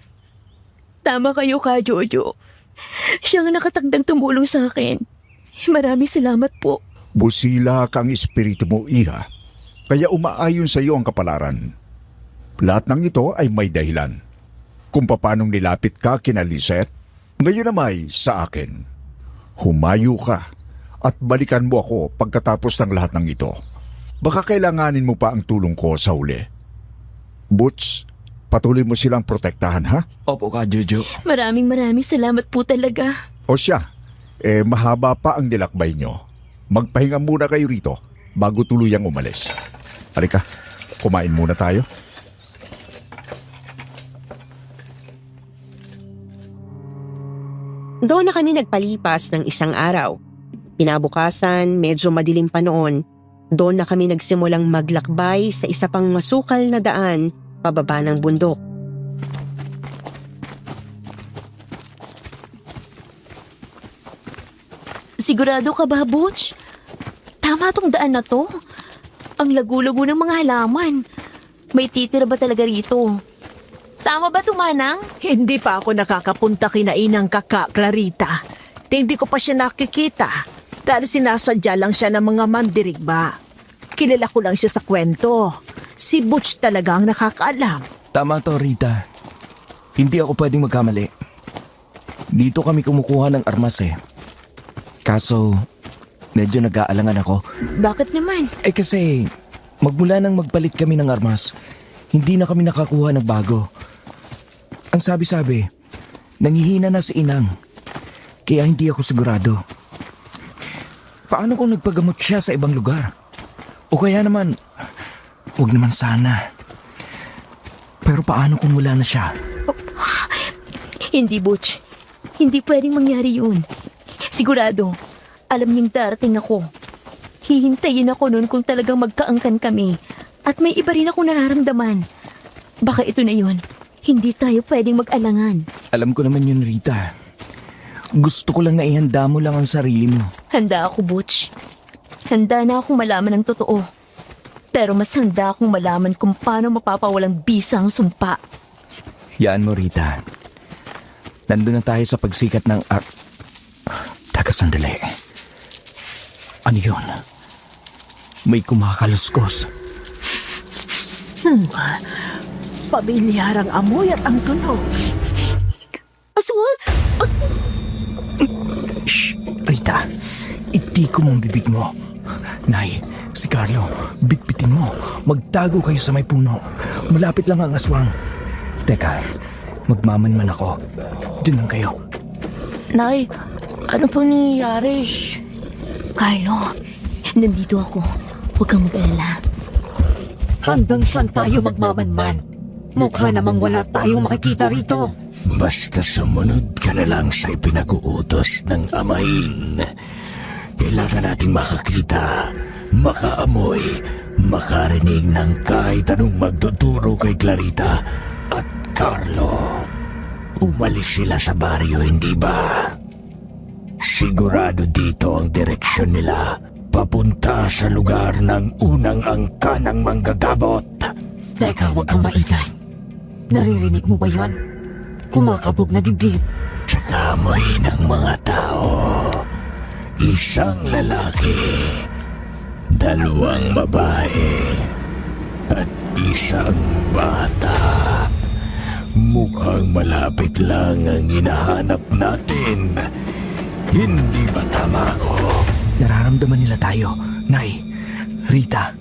Tama kayo, Ka Jojo. Siya ang nakatagdang tumulong sa akin. Maraming salamat po. Busila kang espiritu mo, Iha. Kaya umaayon sa iyo ang kapalaran. Lahat ng ito ay may dahilan. Kung paanong nilapit ka kina Lisette, ngayon namay sa akin. Humayo ka at balikan mo ako pagkatapos ng lahat ng ito. Baka kailanganin mo pa ang tulong ko sa huli. Boots, patuloy mo silang protektahan, ha? Opo, Kajojo. Maraming salamat po talaga. O siya, mahaba pa ang nilakbay nyo. Magpahinga muna kayo rito bago tuluyang umalis. Halika, kumain muna tayo. Doon na kami nagpalipas ng isang araw. Kinabukasan, medyo madilim pa noon. Doon na kami nagsimulang maglakbay sa isa pang masukal na daan pababa ng bundok. Sigurado ka ba, Butch? Tama tong daan na to. Ang lagu-lago ng mga halaman. May titira ba talaga rito? Tama ba tumanang? Hindi pa ako nakakapunta kina Inang Kaka, Clarita. Hindi ko pa siya nakikita. Dahil sinasadya lang siya ng mga mandirigba. Kilala ko lang siya sa kwento. Si Butch talaga ang nakakaalam. Tama to, Rita. Hindi ako pwedeng magkamali. Dito kami kumukuha ng armas eh. Kaso, medyo nag-aalangan ako. Bakit naman? Kasi, magmula nang magpalit kami ng armas, hindi na kami nakakuha ng bago. Ang sabi-sabi, nangihina na si Inang. Kaya hindi ako sigurado. Paano kung nagpagamot siya sa ibang lugar? O kaya naman, huwag naman sana. Pero paano kung wala na siya? Hindi, Butch. Hindi pwedeng mangyari yun. Sigurado, alam niyang darating ako. Hihintayin ako noon kung talagang magkaangkan kami. At may iba rin akong nararamdaman. Baka ito na yun. Hindi tayo pwedeng mag-alangan. Alam ko naman yun, Rita. Gusto ko lang na ihanda mo lang ang sarili mo. Handa ako, Butch. Handa na akong malaman ang totoo. Pero mas handa akong malaman kung paano mapapawalang bisa ang sumpa. Yaan mo, Rita. Nandun na tayo sa pagsikat ng Teka, sandali. Ano yun? May kumakaluskos. Pamilyarang amoy at ang tunog. Aswang! Shh! Rita, itiko mo ang bibig mo. Nay, si Carlo, bitbitin mo. Magtago kayo sa may puno. Malapit lang ang aswang. Teka, magmamanman ako. Diyan lang kayo. Nay, ano pong nangyayari? Carlo, nandito ako. Huwag kang mag-alala. Hanggang saan tayo magmamanman? Mukha namang wala tayong makikita rito. Basta sumunod ka na lang sa ipinag-uutos ng amahin. Kailangan nating makakita, makaamoy, makarinig ng kahit anong magtuturo kay Clarita at Carlo. Umalis sila sa baryo, hindi ba? Sigurado dito ang direksyon nila. Papunta sa lugar ng unang angka ng manggagabot. Teka, huwag kang maingay. Naririnig mo ba yon? Kumakabog na dibdib. Tsaka amoy ng mga tao. Isang lalaki, dalawang babae, at isang bata. Mukhang malapit lang ang hinahanap natin. Hindi ba tama ko? Nararamdaman nila tayo. Nay, Rita,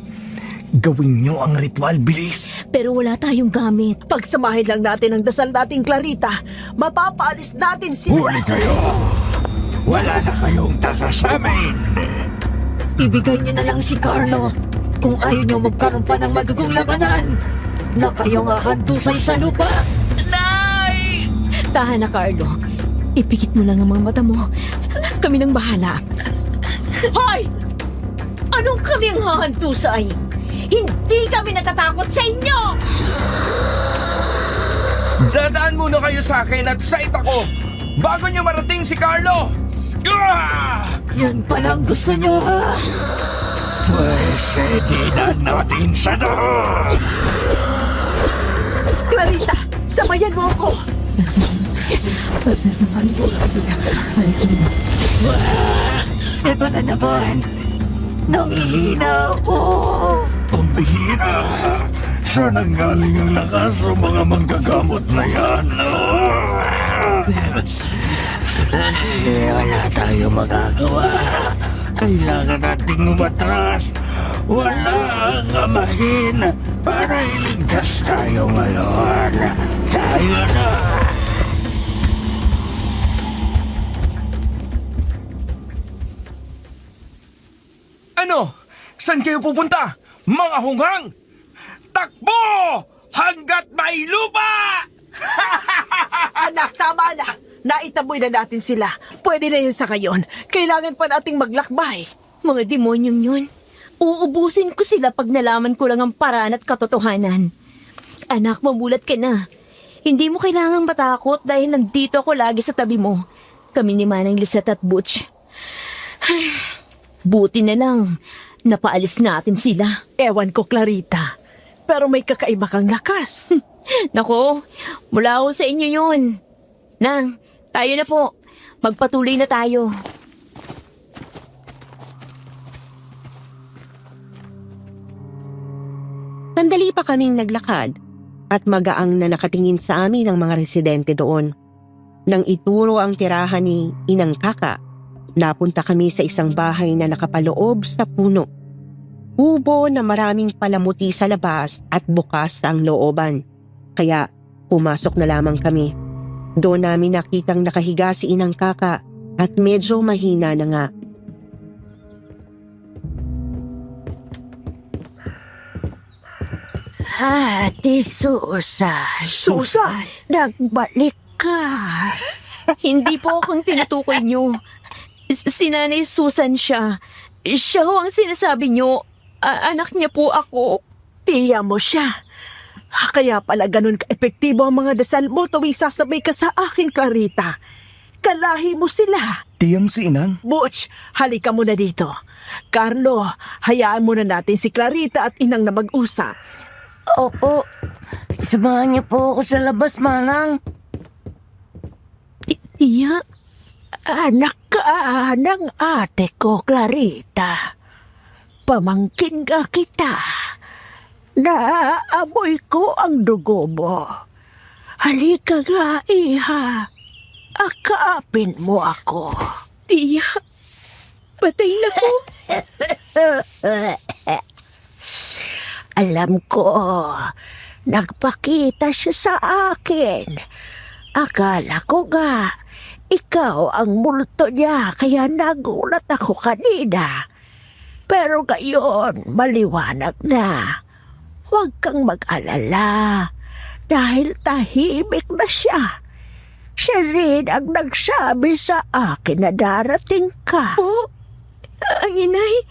gawin niyo ang ritual, bilis. Pero wala tayong gamit. Pagsamahin lang natin ang dasal nating Clarita, mapapaalis natin sila. Huli kayo! Wala na kayong taka sa amin! Ibigay niyo na lang si Carlo. Kung ayaw niyo magkaroon pa ng magagong labanan, na kayong hahandusay sa lupa. Tahan na, Carlo. Ipikit mo lang ang mga mata mo. Kami nang bahala. Hoy! Anong kami ang hahantusay? Hindi kami natatakot sa inyo! Dadaan muna kayo sa akin at sa ako bago niyo marating si Carlo. Yan palang gusto niyo, ha? Pwes, di na natin sa doon! Clarita, sabayan mo ako. Ito na naman. Nangihina ako. Pambihira! Saan ang galing ang lakas ng mga manggagamot na yan? Wala tayo magagawa. Kailangan nating umatras. Wala ang amahin para iligtas tayo ngayon. Tayo na! Ano? Saan kayo pupunta? Mga hunghang! Takbo! Hanggat may lupa! Anak, tama na. Naitaboy na natin sila. Pwede na yun sa ngayon. Kailangan pa nating maglakbay. Mga demonyong yun. Uubusin ko sila pag nalaman ko lang ang paraan at katotohanan. Anak, mamulat ka na. Hindi mo kailangang matakot dahil nandito ako lagi sa tabi mo. Kami ni Manang Lisette at Butch. Buti na lang, napaalis natin sila. Ewan ko, Clarita. Pero may kakaiba kang lakas. Nako, mula ako sa inyo yun. Nang, tayo na po. Magpatuloy na tayo. Sandali pa kaming naglakad at magaang na nakatingin sa amin ang mga residente doon. Nang ituro ang tirahan ni Inang Kaka, napunta kami sa isang bahay na nakapaloob sa puno. Kubo na maraming palamuti sa labas at bukas ang looban. Kaya pumasok na lamang kami. Doon namin nakitang nakahiga si Inang Kaka at medyo mahina na nga. Ate Susan. Susan! Nagbalik ka. Hindi po akong tinutukoy nyo. Si Nanay Susan siya. Siya ho ang sinasabi nyo. Anak niya po ako. Tiya mo siya. Kaya pala ganun ka-epektibo ang mga dasal mo tuwing sasabay ka sa aking Clarita. Kalahi mo sila. Tiyang si Inang? Butch, halika muna dito. Carlo, hayaan muna natin si Clarita at Inang na mag-usap. Opo. Samahan niyo po ako sa labas, Manang. Tiya, Anak ka ng ate ko, Clarita. Pamangkin ka kita. Naaamoy ko ang dugo mo. Halika nga, iha. Akaapin mo ako. tiya, patay na po. Alam ko, nagpakita siya sa akin. Akala ko nga, ikaw ang multo niya, kaya nagulat ako kanina. Pero ngayon, maliwanag na. Huwag kang mag-alala, dahil tahimik na siya. Siya rin ang nagsabi sa akin na darating ka. Ang inay.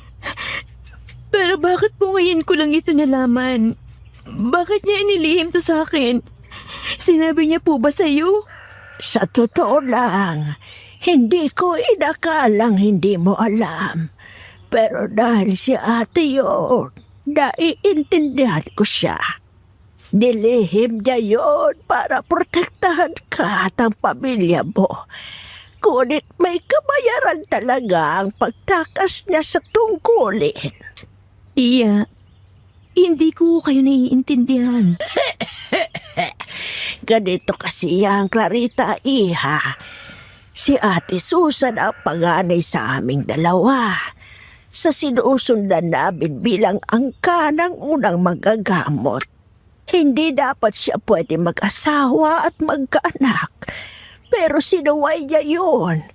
Pero bakit po ngayon ko lang ito nalaman? Bakit niya inilihim to sa akin? Sinabi niya po ba sa'yo? Sa totoo lang, hindi ko inakalang hindi mo alam. Pero dahil si ate yun, naiintindihan ko siya. Nilihim niya yun para protektahan ka at ang pamilya mo. Ngunit may kabayaran talaga ang pagtakas niya sa tungkulin. Tiya, hindi ko kayo naiintindihan. Ganito kasi ang Clarita, iha. Si Ate Susan ang panganay sa aming dalawa. Sa sinusundan namin bilang angka ng unang magagamot. Hindi dapat siya pwede mag-asawa at magkaanak. Pero sinuway niya yun.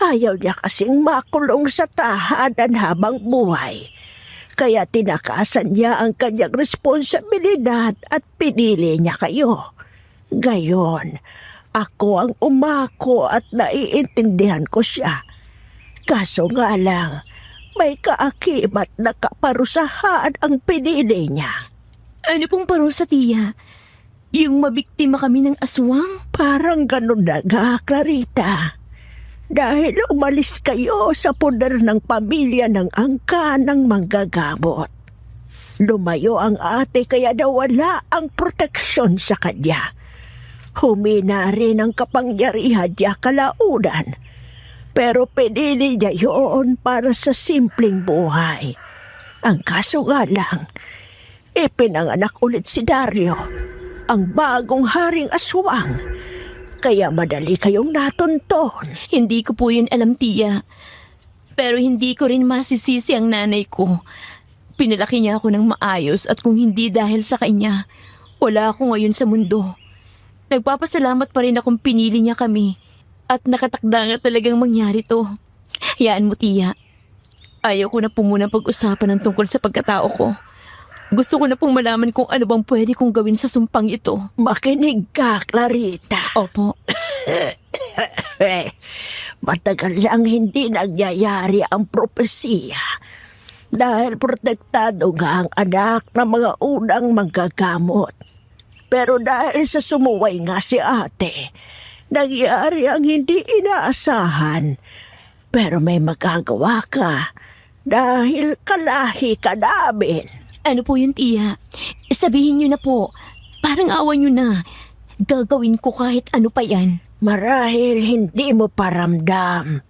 Ayaw niya kasing makulong sa tahanan habang buhay. Kaya tinakasan niya ang kanyang responsibilidad at pinili niya kayo. Gayon, ako ang umako at naiintindihan ko siya. Kaso nga lang, may kaakibat na kaparusahan ang pinili niya. Ano pong parusa, tiya? Yung mabiktima kami ng aswang? Parang ganun na nga, Clarita. Dahil umalis kayo sa poder ng pamilya ng angka ng manggagamot. Lumayo ang ate kaya nawala ang proteksyon sa kanya. Humina rin ang kapangyarihan niya kalaunan. Pero pinili niya yun para sa simpleng buhay. Ang kaso nga lang, ipinanganak ulit si Dario, ang bagong haring aswang. Kaya madali kayong natunton. Hindi ko po yun alam, tiya. Pero hindi ko rin masisisi ang nanay ko. Pinalaki niya ako ng maayos at kung hindi dahil sa kanya, wala ako ngayon sa mundo. Nagpapasalamat pa rin akong pinili niya kami at nakatakda nga talagang mangyari to. Hayaan mo, tiya. Ayaw ko na po muna pag-usapan ng tungkol sa pagkatao ko. Gusto ko na pong malaman kung ano bang pwede kong gawin sa sumpang ito. Makinig ka, Clarita. Opo. Matagal lang hindi nagyayari ang propesiya. Dahil protektado nga ang anak ng mga unang manggagamot. Pero dahil sa sumuway nga si ate, nangyari ang hindi inaasahan. Pero may magagawa ka dahil kalahi ka namin. Ano po yun, tiya? Sabihin niyo na po. Parang awan niyo na. Gagawin ko kahit ano pa yan. Marahil hindi mo paramdam.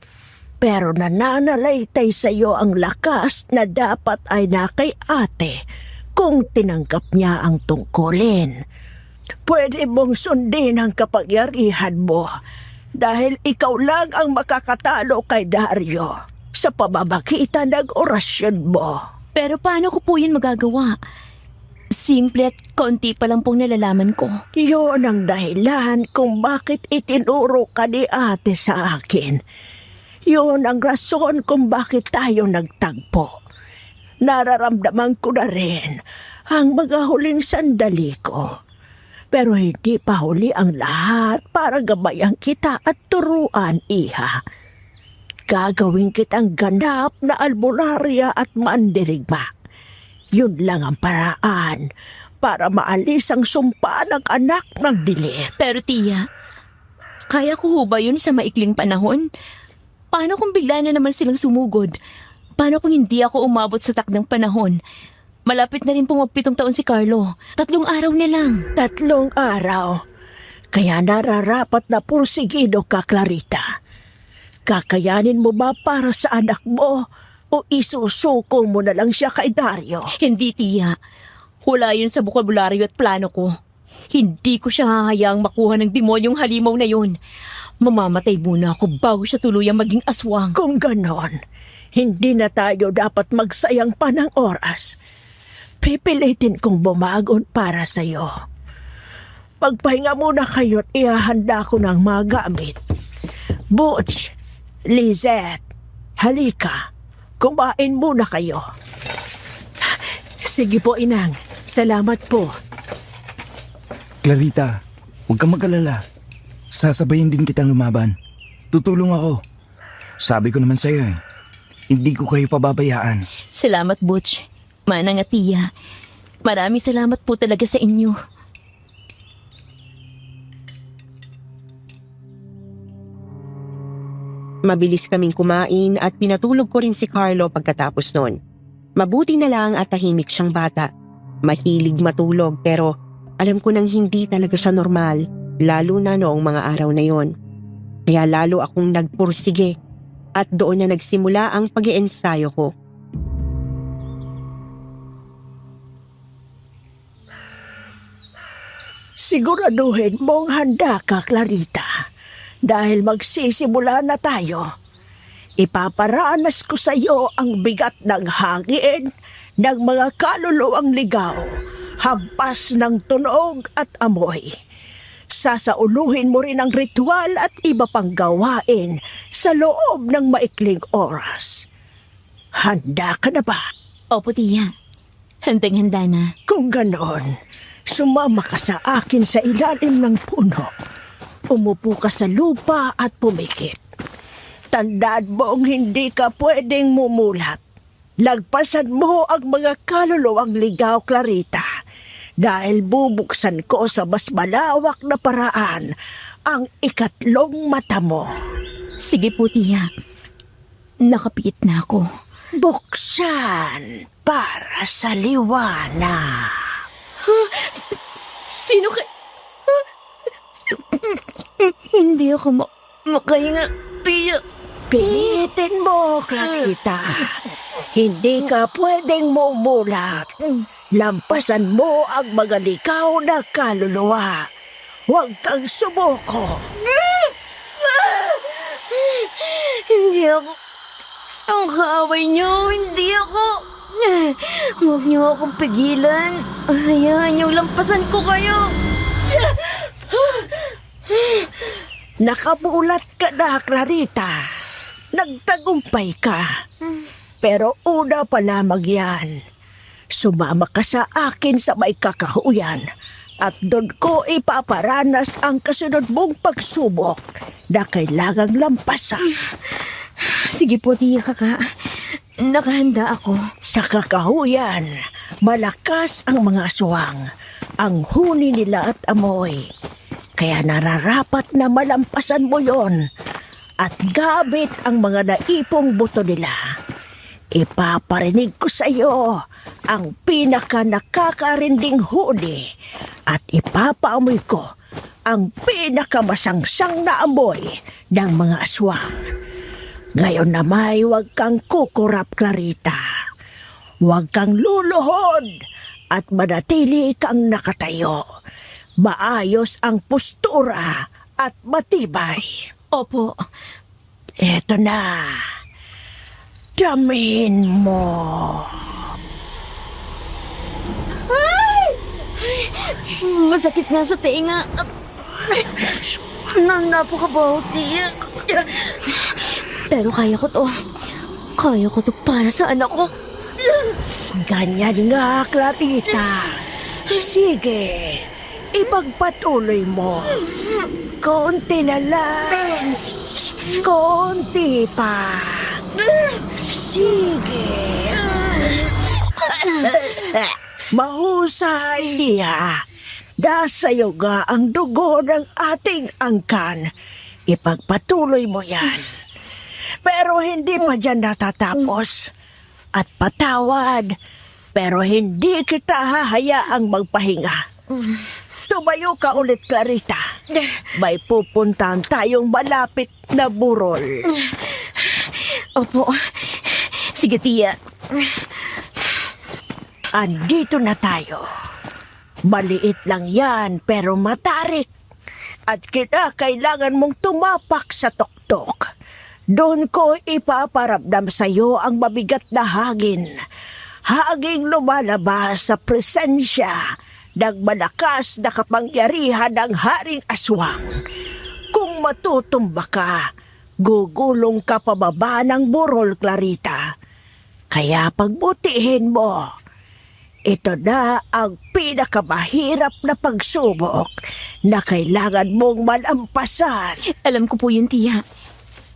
Pero nananalaytay sa iyo ang lakas na dapat ay na kay ate kung tinanggap niya ang tungkulin. Pwede mong sundin ang kapangyarihan mo dahil ikaw lang ang makakatalo kay Dario sa pamamagitan ng orasyon mo. Pero paano ko po yun magagawa? Simple at konti pa lang pong nalalaman ko. Yun ang dahilan kung bakit itinuro ka ni ate sa akin. Yun ang rason kung bakit tayo nagtagpo. Nararamdaman ko na rin ang mga huling sandali ko. Pero hindi pa huli ang lahat para gabayan kita at turuan, iha. Gagawin kitang ganap na albularya at mandirigma. Yun lang ang paraan para maalis ang sumpa ng anak ng dilim. Pero tiya, kaya ko ho ba yun sa maikling panahon? Paano kung bigla na naman silang sumugod? Paano kung hindi ako umabot sa takdang panahon? Malapit na rin pong mag-7 taon si Carlo. 3 araw na lang. 3 araw. Kaya nararapat na pursigido ka, Clarita. Kakayanin mo ba para sa anak mo o isusuko mo na lang siya kay Dario? Hindi, tiya. Wala yun sa bokabularyo at plano ko. Hindi ko siya hahayaang makuha ng demonyong halimaw na yun. Mamamatay muna ako bago siya tuluyang maging aswang. Kung ganon, hindi na tayo dapat magsayang pa ng oras. Pipilitin kong bumagon para sa'yo. Pagpahinga muna kayo't ihahanda ko ng mga gamit. Butch, Lizette, halika. Kumain muna kayo. Sige po, Inang. Salamat po. Clarita, huwag kang mag-alala. Sasabayin din kitang lumaban. Tutulong ako. Sabi ko naman sa'yo hindi ko kayo pababayaan. Salamat, Butch. Manang at tiya. Maraming salamat po talaga sa inyo. Mabilis kaming kumain at pinatulog ko rin si Carlo pagkatapos nun. Mabuti na lang at tahimik siyang bata. Mahilig matulog pero alam ko nang hindi talaga siya normal, lalo na noong mga araw na yon. Kaya lalo akong nagpursige at doon na nagsimula ang pag-iensayo ko. Siguraduhin mong handa ka, Clarita. Dahil magsisimula na tayo. Ipaparanas ko sa iyo ang bigat ng hangin, ng mga kaluluwang ligaw, hampas ng tunog at amoy. Sasauluhin mo rin ang ritual at iba pang gawain sa loob ng maikling oras. Handa ka na ba? Opo, tiya. Handang-handa na. Kung ganon, sumama ka sa akin sa ilalim ng puno. Umupo ka sa lupa at pumikit. Tandaan mong hindi ka pwedeng mumulat. Lagpasan mo ang mga kaluluwang ligaw, Clarita. Dahil bubuksan ko sa mas malawak na paraan ang ikatlong mata mo. Sige po, tiya. Nakapikit na ako. Buksan para sa liwanag. Sino ka... Hindi ako makahinga, tiya. Pilitin mo, Clarita. Hindi ka pwedeng mumulat. Lampasan mo ang mga likaw na kaluluwa. Huwag kang sumuko. Hindi ako... Ang kaaway niyo, hindi ako... Huwag niyo akong pigilan. Hayaan niyo, lampasan ko kayo. Nakamulat ka na, Clarita. Nagtagumpay ka. Pero una pa lamang yan. Sumama ka sa akin sa may kakahuyan at doon ko ipaparanas ang kasunod mong pagsubok na kailangang lampasan. Sige po, tiya kaka. Nakahanda ako. Sa kakahuyan, malakas ang mga aswang, ang huni nila at amoy. Kaya nararapat na malampasan mo yon at gamit ang mga naipong buto nila. Ipaparinig ko sa iyo ang pinaka nakakarinding huni at ipapaamoy ko ang pinakamasangsang na amoy ng mga aswang. Ngayon na may huwag kang kukurap, Clarita. Huwag kang luluhod at manatili kang nakatayo. Maayos ang postura at matibay. Opo. Eto na. Damin mo. Masakit nga sa tenga. Napakabaho, tiya. Pero kaya ko to. Kaya ko to para sa anak ko. Ganyan nga, Clarita. Sige, ipagpatuloy mo. Konti na lang. Konti pa. Sige. Mahusay, Tia. Dasayo nga ang dugo ng ating angkan. Ipagpatuloy mo yan. Pero hindi pa dyan natatapos. At patawad, pero hindi kita hahayaang magpahinga. Tumayo ka ulit, Clarita. May pupuntahan tayong malapit na burol. Opo. Sige, tiya. Andito na tayo. Maliit lang yan pero matarik. At kailangan mong tumapak sa tuktok. Doon ko ipaparamdam sa iyo ang mabigat na hangin. Hanging lumalabas sa presensya ng malakas na kapangyarihan ng Haring Aswang. Kung matutumba ka, gugulong ka pababa ng burol, Clarita. Kaya pagbutihin mo. Ito na ang pinakamahirap na pagsubok na kailangan mong malampasan. Alam ko po yun, tiya.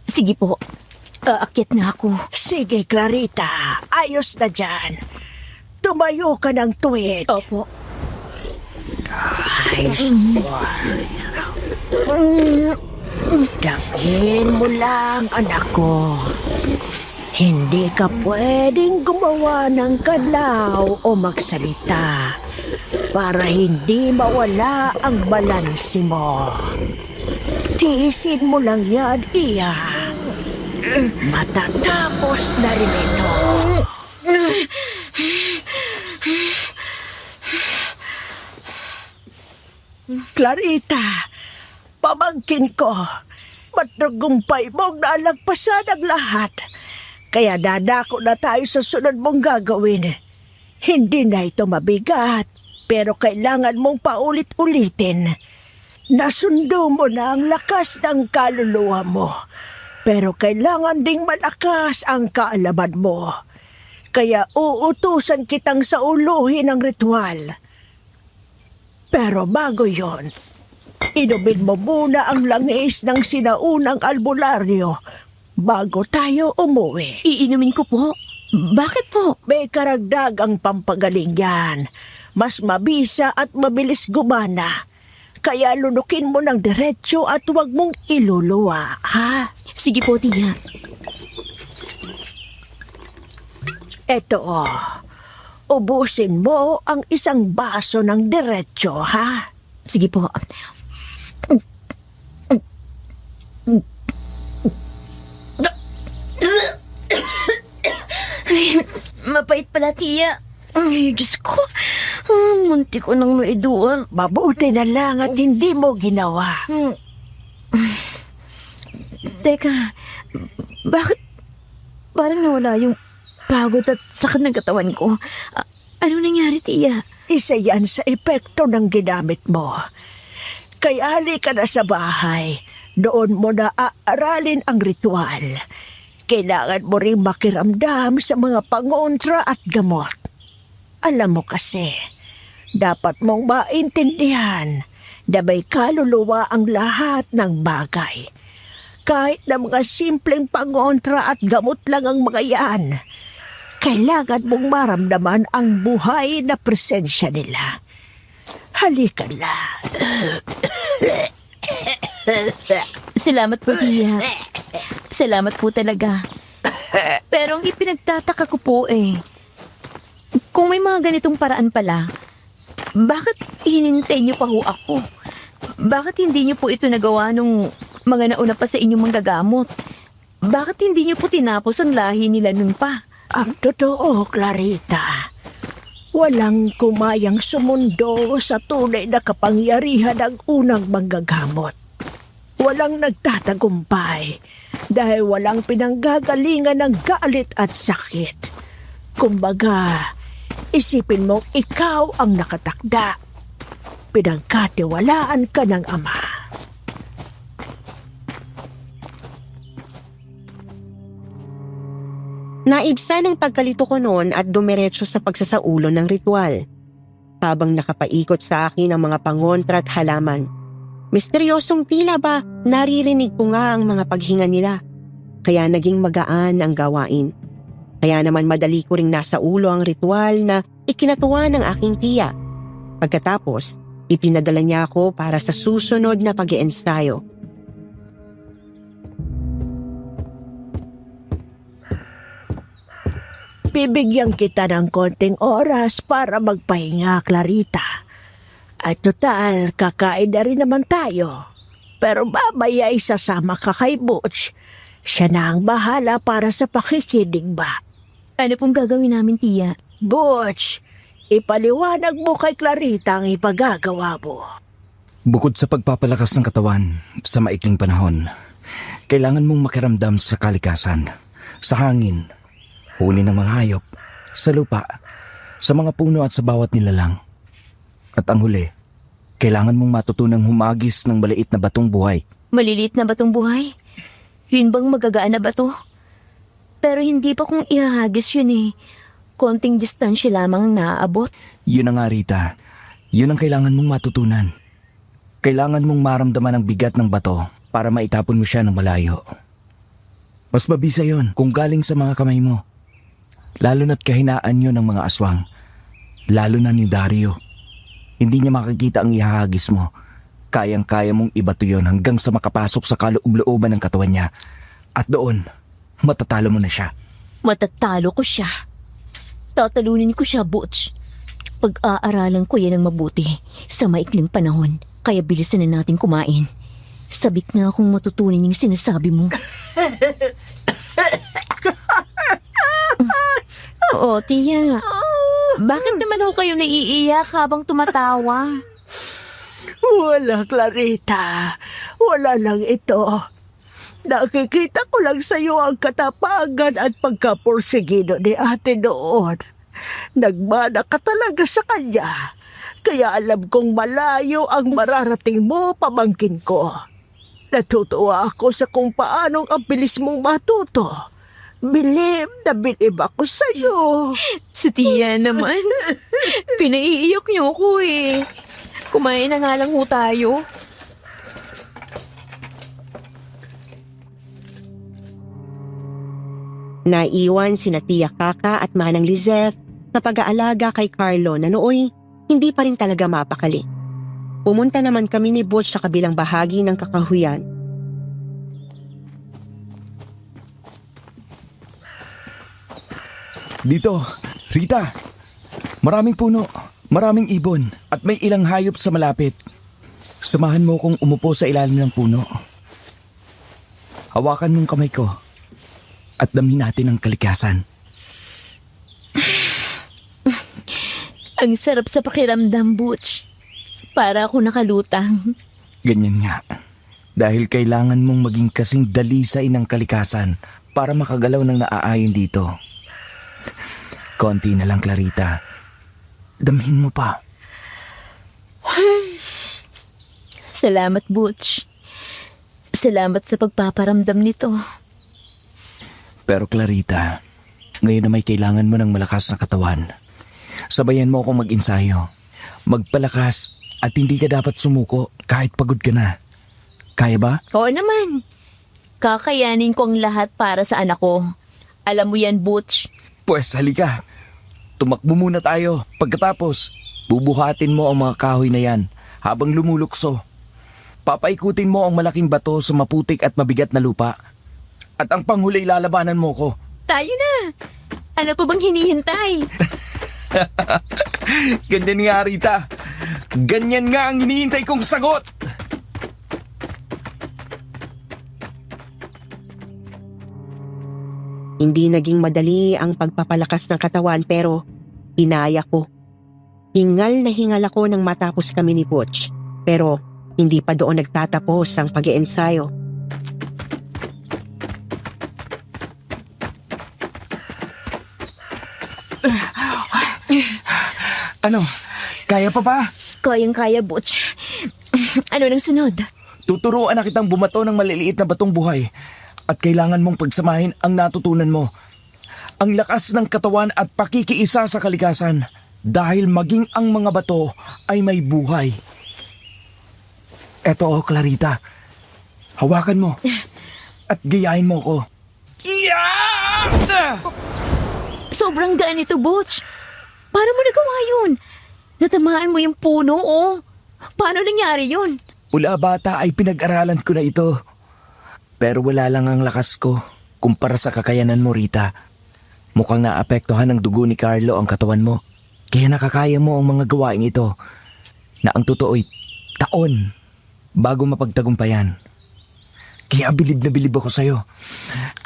Sige po. Aakyat na ako. Sige, Clarita. Ayos na dyan. Tumayo ka ng tuwid. Opo. Ayos Dangin mo lang, anak ko. Hindi ka pwedeng gumawa ng galaw o magsalita para hindi mawala ang balanse mo. Tiisin mo lang yan, Iya. Matatapos na rin ito. Clarita, pamangkin ko, matagumpay mong nalagpasan ang lahat. Kaya dadako na tayo sa sunod mong gagawin. Hindi na ito mabigat, pero kailangan mong paulit-ulitin. Nasundo mo na ang lakas ng kaluluwa mo, pero kailangan ding malakas ang kaalaman mo. Kaya uutusan kitang sauluhin ang ritual. Pero bago yon, inumin mo muna ang langis ng sinaunang albularyo bago tayo umuwi. Iinumin ko po. Bakit po? May karagdagang pampagaling yan. Mas mabisa at mabilis gumana. Kaya lunukin mo ng diretsyo at huwag mong iluluwa, ha? Sige po, tiya. Eto, ubusin mo ang isang baso ng diretsyo, ha? Sige po. Mapait pala, tiya. Ay, Diyos ko. Munti ko nang maiduan. Mabuti na lang at hindi mo ginawa. Teka, bakit parang nawala yung pagod at sakit ng katawan ko? Ano nangyari, tiya? Isa yan sa epekto ng ginamit mo. Kaya halika na sa bahay. Doon mo na aaralin ang ritual. Kailangan mo rin makiramdam sa mga pangontra at gamot. Alam mo kasi, dapat mong maintindihan na may kaluluwa ang lahat ng bagay. Kahit na mga simpleng pangontra at gamot lang ang mga yan, kailangan mong maramdaman ang buhay na presensya nila. Halika na. Salamat po, tiya. Salamat po talaga. Pero ang ipinagtataka ko po kung may mga ganitong paraan pala, bakit hinintay niyo pa ho ako? Bakit hindi niyo po ito nagawa nung mga nauna pa sa inyong manggagamot? Bakit hindi niyo po tinapos ang lahi nila nun pa? Ang totoo, Clarita, walang kumayang sumundo sa tunay na kapangyarihan ng unang manggagamot. Walang nagtatagumpay dahil walang pinanggagalingan ng galit at sakit. Kumbaga, isipin mong ikaw ang nakatakda. Pinagkatiwalaan ka ng Ama. Naibsan ang pagkalito ko noon at dumiretso sa pagsasaulo ng ritual. Habang nakapaikot sa akin ang mga pangontra at halaman, misteryosong tila ba naririnig ko nga ang mga paghinga nila. Kaya naging magaan ang gawain. Kaya naman madali ko ring nasa ulo ang ritual na ikinatuwa ng aking tiya. Pagkatapos, ipinadala niya ako para sa susunod na pag-iensayo. Bibigyan kita ng konting oras para magpahinga, Clarita. At total, kakain na rin naman tayo. Pero mamaya isasama ka kay Butch. Siya na ang bahala para sa pakikinig ba? Ano pong gagawin namin, tiya? Butch, ipaliwanag mo kay Clarita ang ipagagawa mo. Bukod sa pagpapalakas ng katawan sa maikling panahon, kailangan mong makiramdam sa kalikasan, sa hangin, huni ng mga hayop, sa lupa, sa mga puno at sa bawat nilalang. At ang huli, kailangan mong matutunang humagis ng maliit na batong buhay. Maliliit na batong buhay? Yun bang magagaan na bato? Pero hindi pa kung ihahagis yun eh. Konting distansya lamang naaabot. Yun na nga, Rita. Yun ang kailangan mong matutunan. Kailangan mong maramdaman ang bigat ng bato para maitapon mo siya ng malayo. Mas mabisa yon kung galing sa mga kamay mo. Lalo na't kahinaan yun ng mga aswang. Lalo na ni Dario. Hindi niya makikita ang ihahagis mo. Kayang-kaya mong ibato yon hanggang sa makapasok sa kaloob-looban ng katawan niya. At doon, matatalo mo na siya. Matatalo ko siya. Tatalunin ko siya, Butch. Pag-aaralan ko yan ng mabuti sa maikling panahon. Kaya bilisan na natin kumain. Sabik na akong matutunin yung sinasabi mo. Oo, tiya. Bakit naman ako kayo naiiyak habang tumatawa? Wala, Clarita. Wala lang ito. Nakikita ko lang sa iyo ang katapangan at pagkapursigido ni ate noon. Nagmana ka talaga sa kanya. Kaya alam kong malayo ang mararating mo, pamangkin ko. Natutuwa ako sa kung paanong ang bilis mong matuto. Bilib na bilib ako sa iyo. Si tiya naman. Pinaiiyak niyo ko eh. Kumain na nga lang ho tayo. Naiwan sina Tia Kaka at Manang Lizeth sa pag-aalaga kay Carlo na nooy hindi pa rin talaga mapakali. Pumunta naman kami ni Butch sa kabilang bahagi ng kakahuyan. Dito, Rita. Maraming puno, maraming ibon, at may ilang hayop sa malapit. Samahan mo kong umupo sa ilalim ng puno. Hawakan mong kamay ko at damhin natin ang kalikasan. Ang sarap sa pakiramdam, Butch. Para ako nakalutang. Ganyan nga. Dahil kailangan mong maging kasing dalisay ng kalikasan para makagalaw ng naaayon dito. Konti na lang, Clarita. Damhin mo pa. Salamat, Butch. Salamat sa pagpaparamdam nito. Pero Clarita, ngayon na may kailangan mo ng malakas na katawan. Sabayan mo akong mag-ensayo. Magpalakas at hindi ka dapat sumuko kahit pagod ka na. Kaya ba? Oo naman. Kakayanin ko ang lahat para sa anak ko. Alam mo yan, Butch. Pues halika. Tumakbo muna tayo. Pagkatapos, bubuhatin mo ang mga kahoy na yan habang lumulukso. Papaikutin mo ang malaking bato sa maputik at mabigat na lupa. At ang panghuli lalabanan mo ko. Tayo na. Ano pa bang hinihintay? Ganyan nga, Rita. Ganyan nga ang hinihintay kong sagot. Hindi naging madali ang pagpapalakas ng katawan pero hinaya ko. Hingal na hingal ako nang matapos kami ni Butch. Pero hindi pa doon nagtatapos ang pag-iensayo. Ano? Kaya pa ba? Kayang-kaya, Butch. Ano nang sunod? Tuturuan na kitang bumato ng maliliit na batong buhay. At kailangan mong pagsamahin ang natutunan mo. Ang lakas ng katawan at pakikiisa sa kalikasan. Dahil maging ang mga bato ay may buhay. Eto, Clarita. Hawakan mo. At gayahin mo ko. Yeah! Sobrang gaan ito, Butch. Paano mo nagawa yun? Natamaan mo yung puno, oh. Paano nangyari yun? Mula bata ay pinag-aralan ko na ito. Pero wala lang ang lakas ko kumpara sa kakayanan mo, Rita. Mukhang naapektuhan ng dugo ni Carlo ang katawan mo. Kaya nakakaya mo ang mga gawaing ito. na ang totoo'y taon bago mapagtagumpayan. Kaya bilib na bilib ako sa'yo.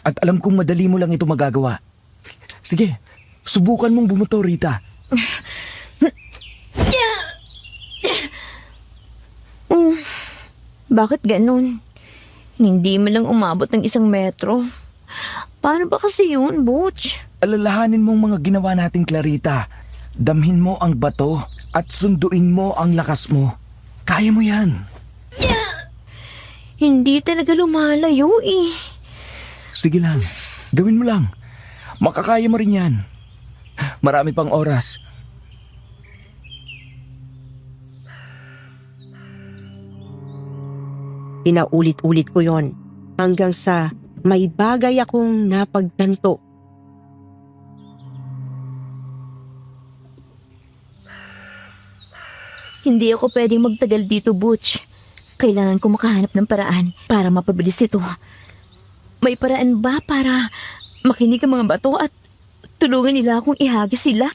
At alam kong madali mo lang ito magagawa. Sige, subukan mong bumuto, Rita. Bakit ganun? Hindi mo lang umabot ng 1 metro. Paano ba kasi yun, Butch? Alalahanin mong mga ginawa nating Clarita. Damhin mo ang bato at sunduin mo ang lakas mo. Kaya mo yan. Hindi talaga lumalayo eh. Sige lang, gawin mo lang. Makakaya mo rin yan. Marami pang oras. Pinaulit-ulit ko yon hanggang sa may bagay akong napagtanto. Hindi ako pwedeng magtagal dito, Butch. Kailangan ko makahanap ng paraan para mapabilis ito. May paraan ba para makinig ang mga bato at tulungan nila akong ihagis sila?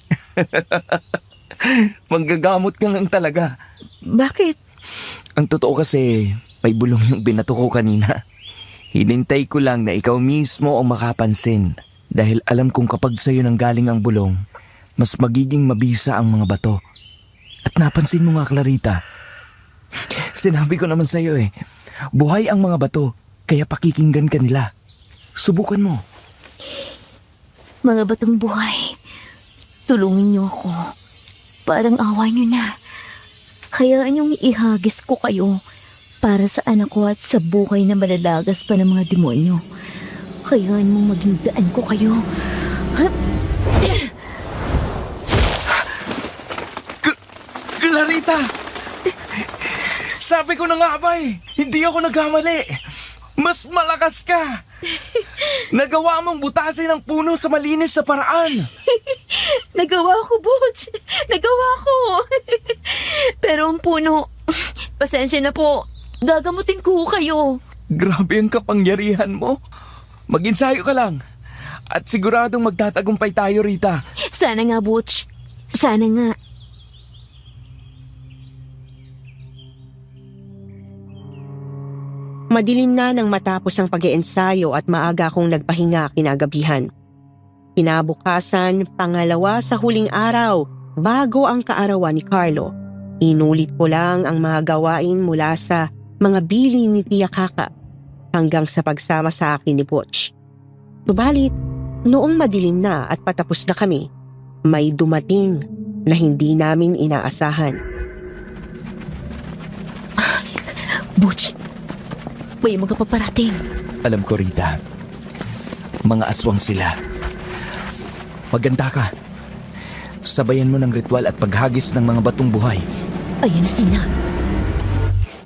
Manggagamot ka lang talaga. Bakit? Ang totoo kasi, may bulong yung binato ko kanina. Hinintay ko lang na ikaw mismo ang makapansin. Dahil alam kong kapag sa'yo nang galing ang bulong, mas magiging mabisa ang mga bato. At napansin mo nga, Clarita. Sinabi ko naman sa'yo buhay ang mga bato, kaya pakikinggan ka nila. Subukan mo. Mga batong buhay, tulungin niyo ako. Parang awa niyo na. Kaya niyong ihagis ko kayo para sa anak ko at sa buhay na malalagas pa ng mga demonyo. Kaya mong maging daan ko kayo. Clarita! Sabi ko na nga ba hindi ako nagkamali. Mas malakas ka. Nagawa mong butasin ang puno sa malinis sa paraan. Nagawa ko, Butch. Nagawa ko. Pero ang puno, pasensya na po. Gagamutin ko kayo. Grabe ang kapangyarihan mo. Mag-ensayo ka lang. At siguradong magtatagumpay tayo, Rita. Sana nga, Butch. Sana nga. Madilim na nang matapos ang pag-iensayo at maaga akong nagpahinga kinagabihan. Kinabukasan, pangalawa sa huling araw, bago ang kaarawan ni Carlo, inulit ko lang ang mga gawain mula sa mga bili ni Tia Kaka hanggang sa pagsama sa akin ni Butch. Subalit, noong madilim na at patapos na kami, may dumating na hindi namin inaasahan. Butch, may mga paparating. Alam ko, Rita. Mga aswang sila. Maganda ka. Sabayan mo ng ritual at paghagis ng mga batong buhay. Ayan na sila.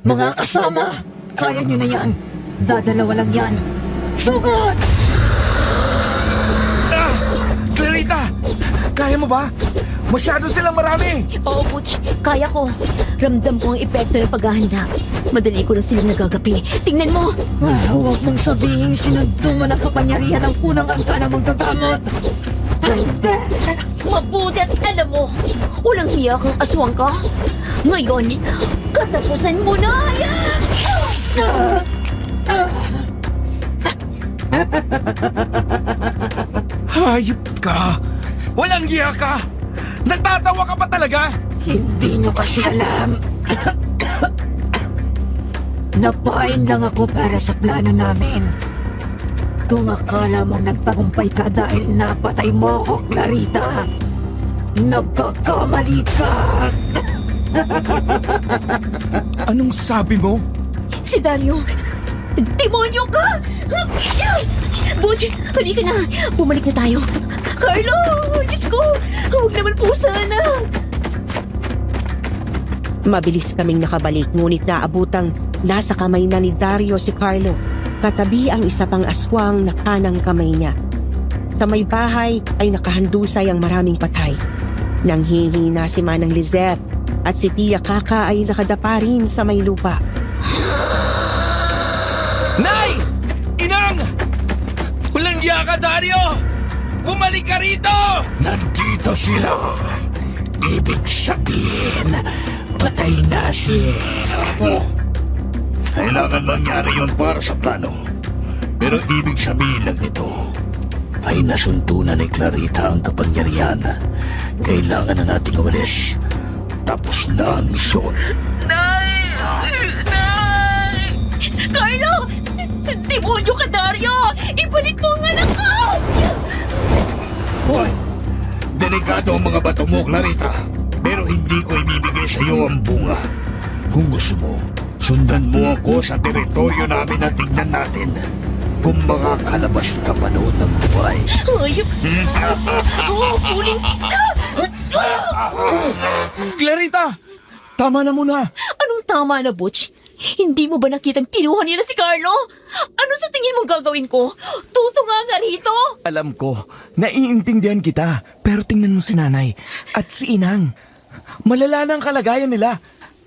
Mga kasama, kaya nyo na yan. Dadalawa lang yan. Sugat! Clarita! Kaya mo ba? Masyado silang marami! Oo, Butch. Kaya ko. Ramdam ko ang epekto ng paghahanda. Madali ko na silang nagagapi. Tingnan mo! Huwag mong sabihin sinundo mo ng kapangyarihan ng punang angka na maggagamot. Mabuti at alam mo, walang hiya kang aswang ka. Ngayon, katapusan mo na! Hayop ka! Walang giya ka! Nagtatawa ka pa talaga? Hindi nyo kasi alam. Napain lang ako para sa plano namin. Kung akala mong nagtagumpay ka dahil napatay mo ako, Clarita, nagkakamali ka. Anong sabi mo? Si Dario! Demonyo ka! Butch, halika na! Bumalik na tayo! Carlo! Diyos ko! Huwag naman po sana! Mabilis kaming nakabalik ngunit naabutang nasa kamay na ni Dario si Carlo. Katabi ang isa pang aswang na kanang kamay niya. Sa may bahay ay nakahandusay ang maraming patay. Nanghihina si Manang Lizette at si Tia Kaka ay nakadapa rin sa may lupa. Nay! Inang! Walang giya ka, Dario! Bumalik ka rito! Nandito sila. Ibig sabihin, patay patay na siya. Apo, kailangan mangyari yun para sa plano. Pero ibig sabihin lang nito ay nasuntunan ni Clarita ang kapangyarihan. Kailangan na nating umalis. Tapos na ang misyon. Carlo! Demonyo ka, Dario! Ibalik mo ang anak ko! Hoy! Delikado ang mga bato mo, Clarita. Pero hindi ko ibibigay sa iyo ang bunga. Kung gusto mo, sundan mo ako sa teritoryo namin at tignan natin kung makakalabas ka pa noon ng buhay. Hayop! Kukunin kita! Clarita! Tama na muna! Anong tama na, Butch? Hindi mo ba nakitang kinuha nila si Carlo? Ano sa tingin mong gagawin ko? Tutunga nga rito? Alam ko, naiintindihan kita. Pero tingnan mo si nanay at si inang. Malala na ang kalagayan nila.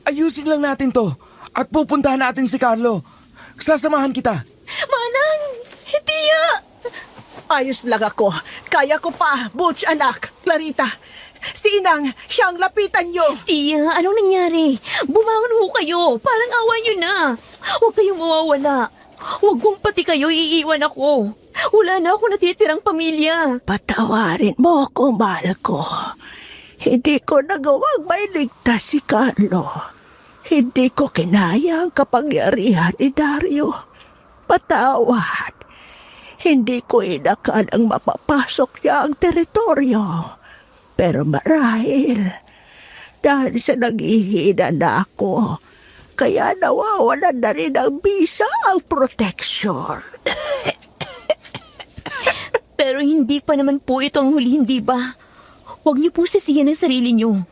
Ayusin lang natin to at pupuntahan natin si Carlo. Sasamahan kita. Manang! Tiya! Ayos lang ako. Kaya ko pa, Butch anak, Clarita. Si Inang, siyang lapitan nyo. Tiya, anong nangyari? Bumangon ho kayo. Parang awa nyo na. Huwag kayong mawawala. Huwag kong pati kayo iiwan ako. Wala na ako natitirang pamilya. Patawarin mo ako, mahal ko. Hindi ko nagawang may ligtas si Carlo. Hindi ko kinaya ang kapangyarihan ni Dario. Patawad. Hindi ko inakalang mapapasok niya ang teritoryo. Pero marahil, dahil sa naghihina na ako, kaya nawawalan na rin ang bisa ang protection. Pero hindi pa naman po ito ang huli, hindi ba? Huwag niyo po sisiyan ang sarili niyo.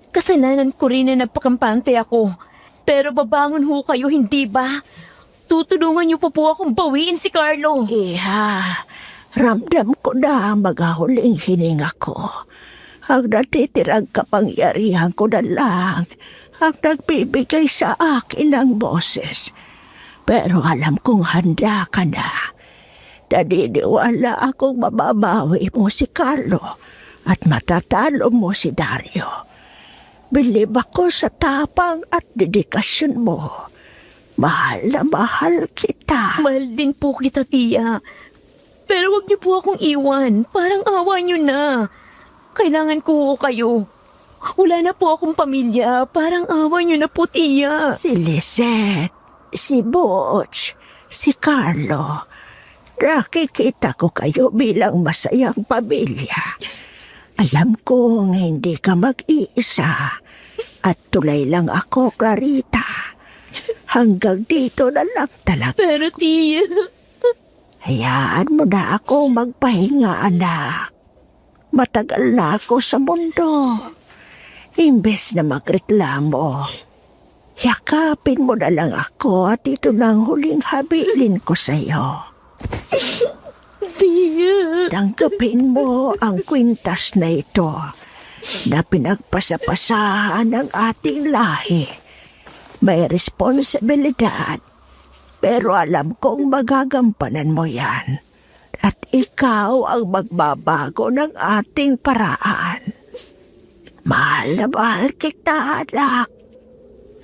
Kasalanan ko rin na nagpakampante ako. Pero babangon ho kayo, hindi ba? Tutulungan niyo pa po akong bawiin si Carlo. Iha, ramdam ko na ang maghahuling hininga ko. Ang natitirang kapangyarihan ko na lang ang nagbibigay sa akin ng boses. Pero alam kong handa ka na. Naniniwala akong mababawi mo si Carlo at matatalo mo si Dario. Bilib ako sa tapang at dedikasyon mo. Mahal na mahal kita. Mahal din po kita, Tiya. Pero wag niyo po akong iwan. Parang awa niyo na. Kailangan ko kayo. Wala na po akong pamilya. Parang awa niyo na po, Tiya. Si Lisette, si Butch, si Carlo. Nakikita ko kayo bilang masayang pamilya. Alam kong hindi ka mag-iisa. At tulay lang ako, Clarita. Hanggang dito na lang talaga. Pero, Tiya... Hayaan mo na ako magpahinga, anak. Matagal na ako sa mundo. Imbes na magreklamo, yakapin mo na lang ako at ito na ang huling habilin ko sa'yo. Tiya... Tanggapin mo ang kwintas na ito na pinagpasapasahan ng ating lahi. May responsibilidad, pero alam kong magagampanan mo yan. At ikaw ang magbabago ng ating paraan. Mahal na mahal kita, anak.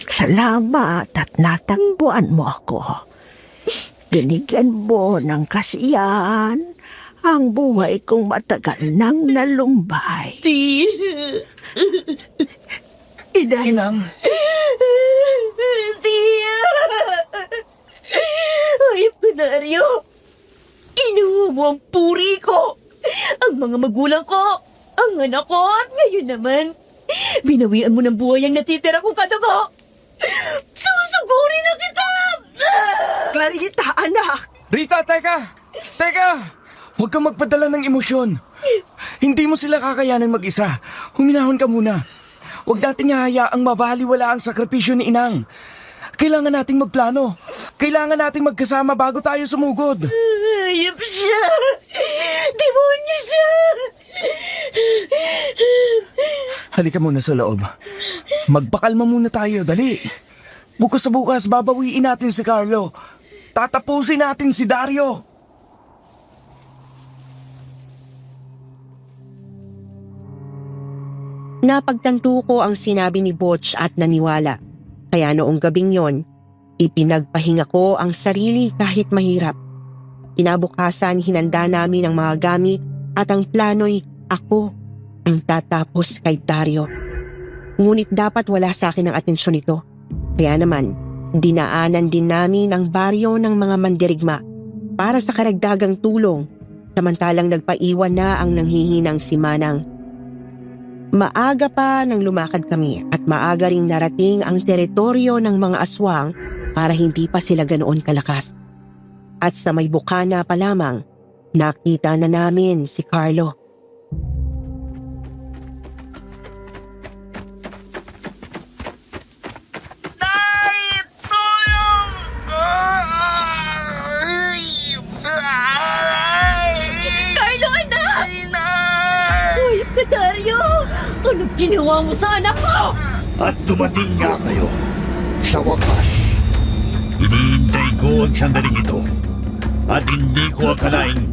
Salamat at natagpuan mo ako. Binigyan mo ng kasiyahan ang buhay kong matagal nang nalumbay. Tiya... Inang, Tiya! Ayop ko, Dario. Kinuha mo ang puri ko. Ang mga magulang ko. Ang anak ko. At ngayon naman, binawian mo ng buhay ang natitira kong kadugo. Susugurin na kita! Clarita, anak. Rita, teka! Teka! Huwag kang magpadala ng emosyon. Hindi mo sila kakayanan mag-isa. Huminahon ka muna. Huwag nating hahayaang mabaliwala ang sakripisyo ni Inang. Kailangan nating magplano. Kailangan nating magkasama bago tayo sumugod. Ayop siya! Demonyo siya! Halika muna sa loob. Magpakalma muna tayo, dali. Bukas sa bukas, babawiin natin si Carlo. Tatapusin natin si Dario. Napagtanto ko ang sinabi ni Butch at naniwala. Kaya noong gabing yon, ipinagpahinga ko ang sarili kahit mahirap. Kinabukasan hinanda namin ang mga gamit at ang plano'y ako ang tatapos kay Dario. Ngunit dapat wala sa akin ang atensyon ito. Kaya naman, dinaanan din namin ang baryo ng mga mandirigma para sa karagdagang tulong samantalang nagpaiwan na ang nanghihinang si Manang. Maaga pa nang lumakad kami at maaga ring narating ang teritoryo ng mga aswang para hindi pa sila ganoon kalakas. At sa may bukana pa lamang, nakita na namin si Carlo. Carlo, anak! Uy, Dario! Anong ginawa mo sa anak ko? At dumating nga kayo. Sa wakas, hinihintay ko ang sandaling ito. At hindi ko akalaing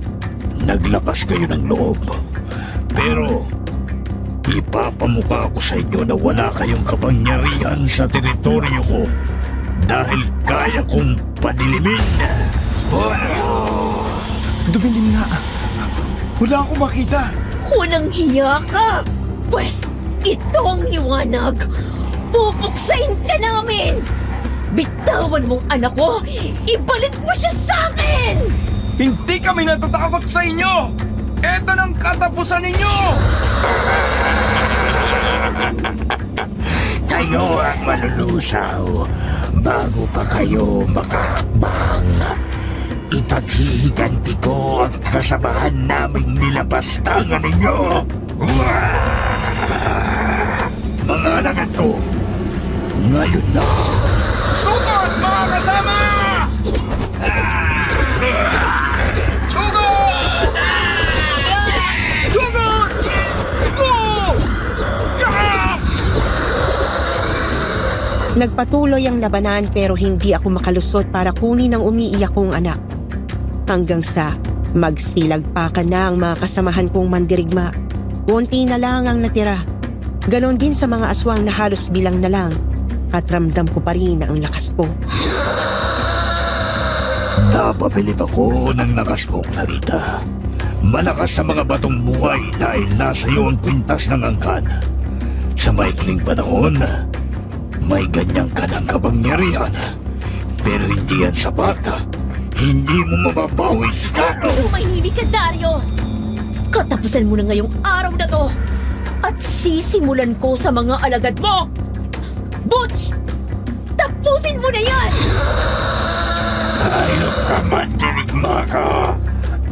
naglakas kayo ng loob. Pero ipapamukha ko sa inyo na wala kayong kapangyarihan sa teritoryo ko dahil kaya kong padilimin. Dumilim nga. Wala akong makita. Walang hiya ka! Pwes, ito ang liwanag! Pupuksain ka namin! Bitawan mong anak ko! Ibalik mo siya sa akin! Hindi kami natatakot sa inyo! Eto ng katapusan ninyo! Kayo ang malulusaw bago pa kayo makahakbang. Ipaghihiganti ko ang kasamahan naming nilapastangan ninyo. Mga alagat ko, ngayon na. Sugod, mga kasama! Sugod! Sugod! Go! Nagpatuloy ang labanan pero hindi ako makalusot para kunin ang umiiyak kong anak. Hanggang sa magsilagpakan na ang mga kasamahan kong mandirigma. Konti na lang ang natira. Ganon din sa mga aswang na halos bilang na lang at ramdam ko pa rin ang lakas ko. Napabilib ako ng lakas mo, Clarita. Malakas sa mga batong buhay dahil nasa iyo ang kwintas ng angkan. Sa maikling panahon, may ganyang ka ng kapangyarihan. Pero hindi yan sapat. Hindi mo mababawi si Carlo. Tumahimik ka, Dario! Katapusan mo na ngayong araw na to! At sisimulan ko sa mga alagad mo! Butch! Tapusin mo na yan! Hayop ka man, dirigma ka.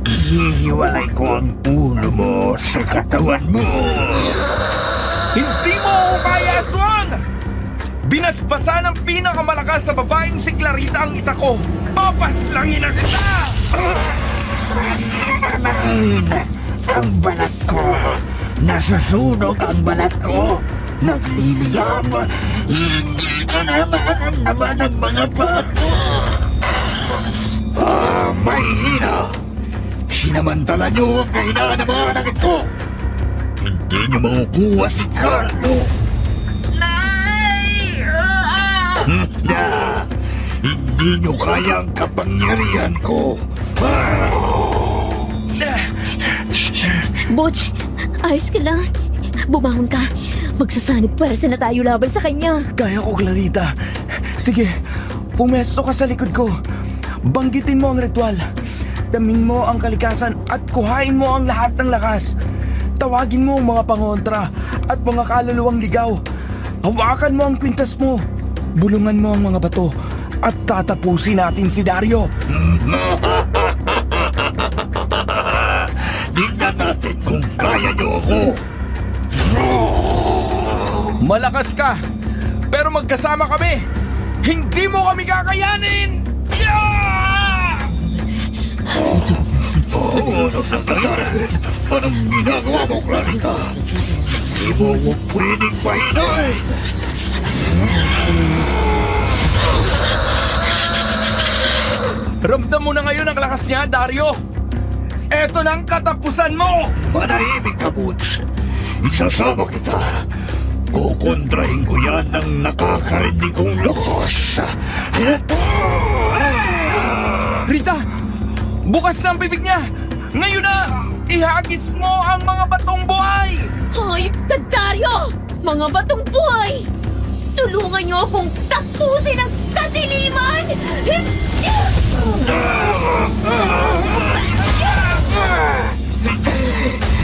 Ihihiwalay ko ang ulo mo sa katawan mo. Hindi mo ako kaya, aswang! Binasbasan ng pinakamalakas sa babaeng si Clarita ang ita ko. Papaslangin na kita! Ang balat ko. Nasusunog ang balat ko. Nagliliyab. Hindi ko na maramdaman ang mga bato. May hina. Sinamantala niyo ang kahinaan ng mga anak ko. Hindi niyo makukuha si Carlo. Hindi niyo kaya ang kapangyarihan ko. Butch, ayos ka lang. Bumangon ka. Magsasanib pwersa na tayo laban sa kanya. Kaya ko, Clarita. Sige, pumesto ka sa likod ko. Banggitin mo ang ritual. Daming mo ang kalikasan at kuhain mo ang lahat ng lakas. Tawagin mo ang mga pangontra at mga kaluluwang ligaw. Hawakan mo ang kwintas mo. Bulungan mo ang mga bato at tatapusin natin si Dario. Tingnan natin kung kaya niyo ako. Malakas ka, pero magkasama kami. Hindi mo kami kakayanin! Anong nangyayari? Anong ginagawa mo, Clarita? Hindi mo ko pwedeng pahinay! Ramdam mo na ngayon ang lakas niya, Dario. Eto na ang katapusan mo! Manahimik ka, Butch. Isasama kita. Kukontrahin ko yan ng nakakarinig kong lokos. Rita! Bukas na ang bibig niya! Ngayon na! Ihagis mo ang mga batong buhay! Hayop ka, Dario! Mga batong buhay! Tulungan niyo akong tapusin ang kadiliman!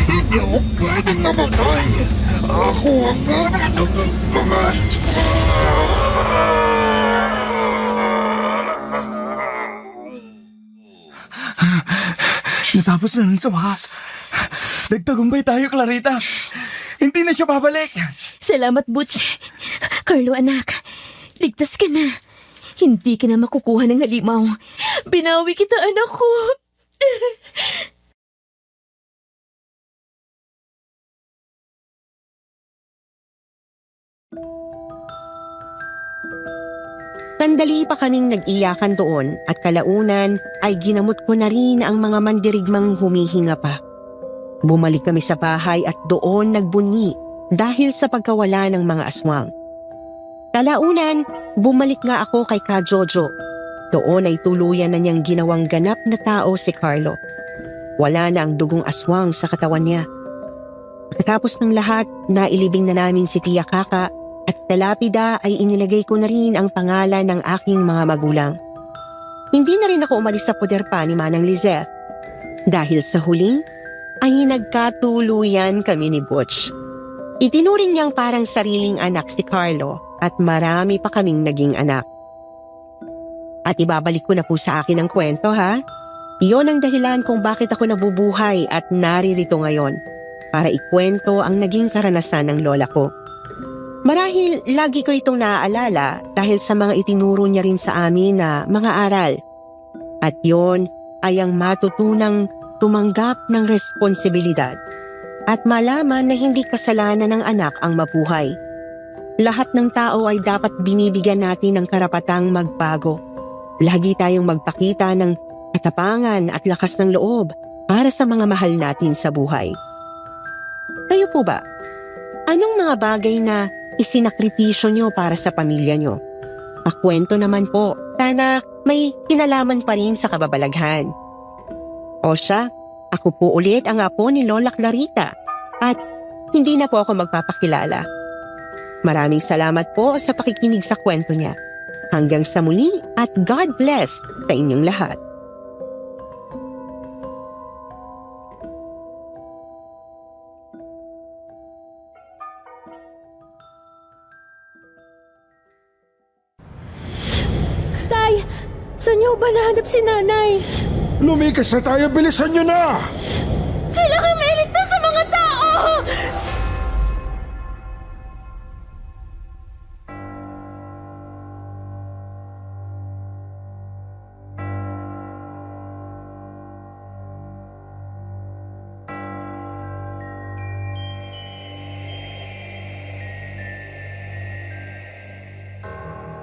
Hindi ako pwedeng namatay. Ako ang muna ng mga... Natapos na nun sa wakas. Nagtagumpay tayo, Clarita. Hindi na siya babalik. Salamat, Butch. Carlo, anak. Ligtas ka na. Hindi ka na makukuha ng halimaw. Binawi kita, anak ko. Sandali pa kaming nag-iyakan doon at kalaunan ay ginamot ko na rin ang mga mandirigmang humihinga pa. Bumalik kami sa bahay at doon nagbunyi dahil sa pagkawala ng mga aswang. Kalaunan, bumalik nga ako kay Ka Jojo. Doon ay tuluyan na niyang ginawang ganap na tao si Carlo. Wala na ang dugong aswang sa katawan niya. Pagkatapos ng lahat, nailibing na namin si Tia Kaka at sa lapida ay inilagay ko na rin ang pangalan ng aking mga magulang. Hindi na rin ako umalis sa poder pa ni Manang Lizeth. Dahil sa huli, ay nagkatuluyan kami ni Butch. Itinuring niyang parang sariling anak si Carlo at marami pa kaming naging anak. At ibabalik ko na po sa akin ang kwento, ha? Iyon ang dahilan kung bakit ako nabubuhay at naririto ngayon para ikwento ang naging karanasan ng lola ko. Marahil lagi ko itong naaalala dahil sa mga itinuro niya rin sa amin na mga aral. At yon ay ang matutunang tumanggap ng responsibilidad at malaman na hindi kasalanan ng anak ang mabuhay. Lahat ng tao ay dapat binibigyan natin ng karapatang magbago. Lagi tayong magpakita ng katapangan at lakas ng loob para sa mga mahal natin sa buhay. Kayo po ba? Anong mga bagay na isinakripisyo nyo para sa pamilya nyo? Pakwento naman po, sana may kinalaman pa rin sa kababalaghan. O siya, ako po ulit ang apo ni Lola Clarita at hindi na po ako magpapakilala. Maraming salamat po sa pakikinig sa kwento niya. Hanggang sa muli at God bless sa inyong lahat. Tay, saan niyo ba nahanap si nanay? Lumikas na tayo, bilisan nyo na! Kailangan mailigtas sa mga tao!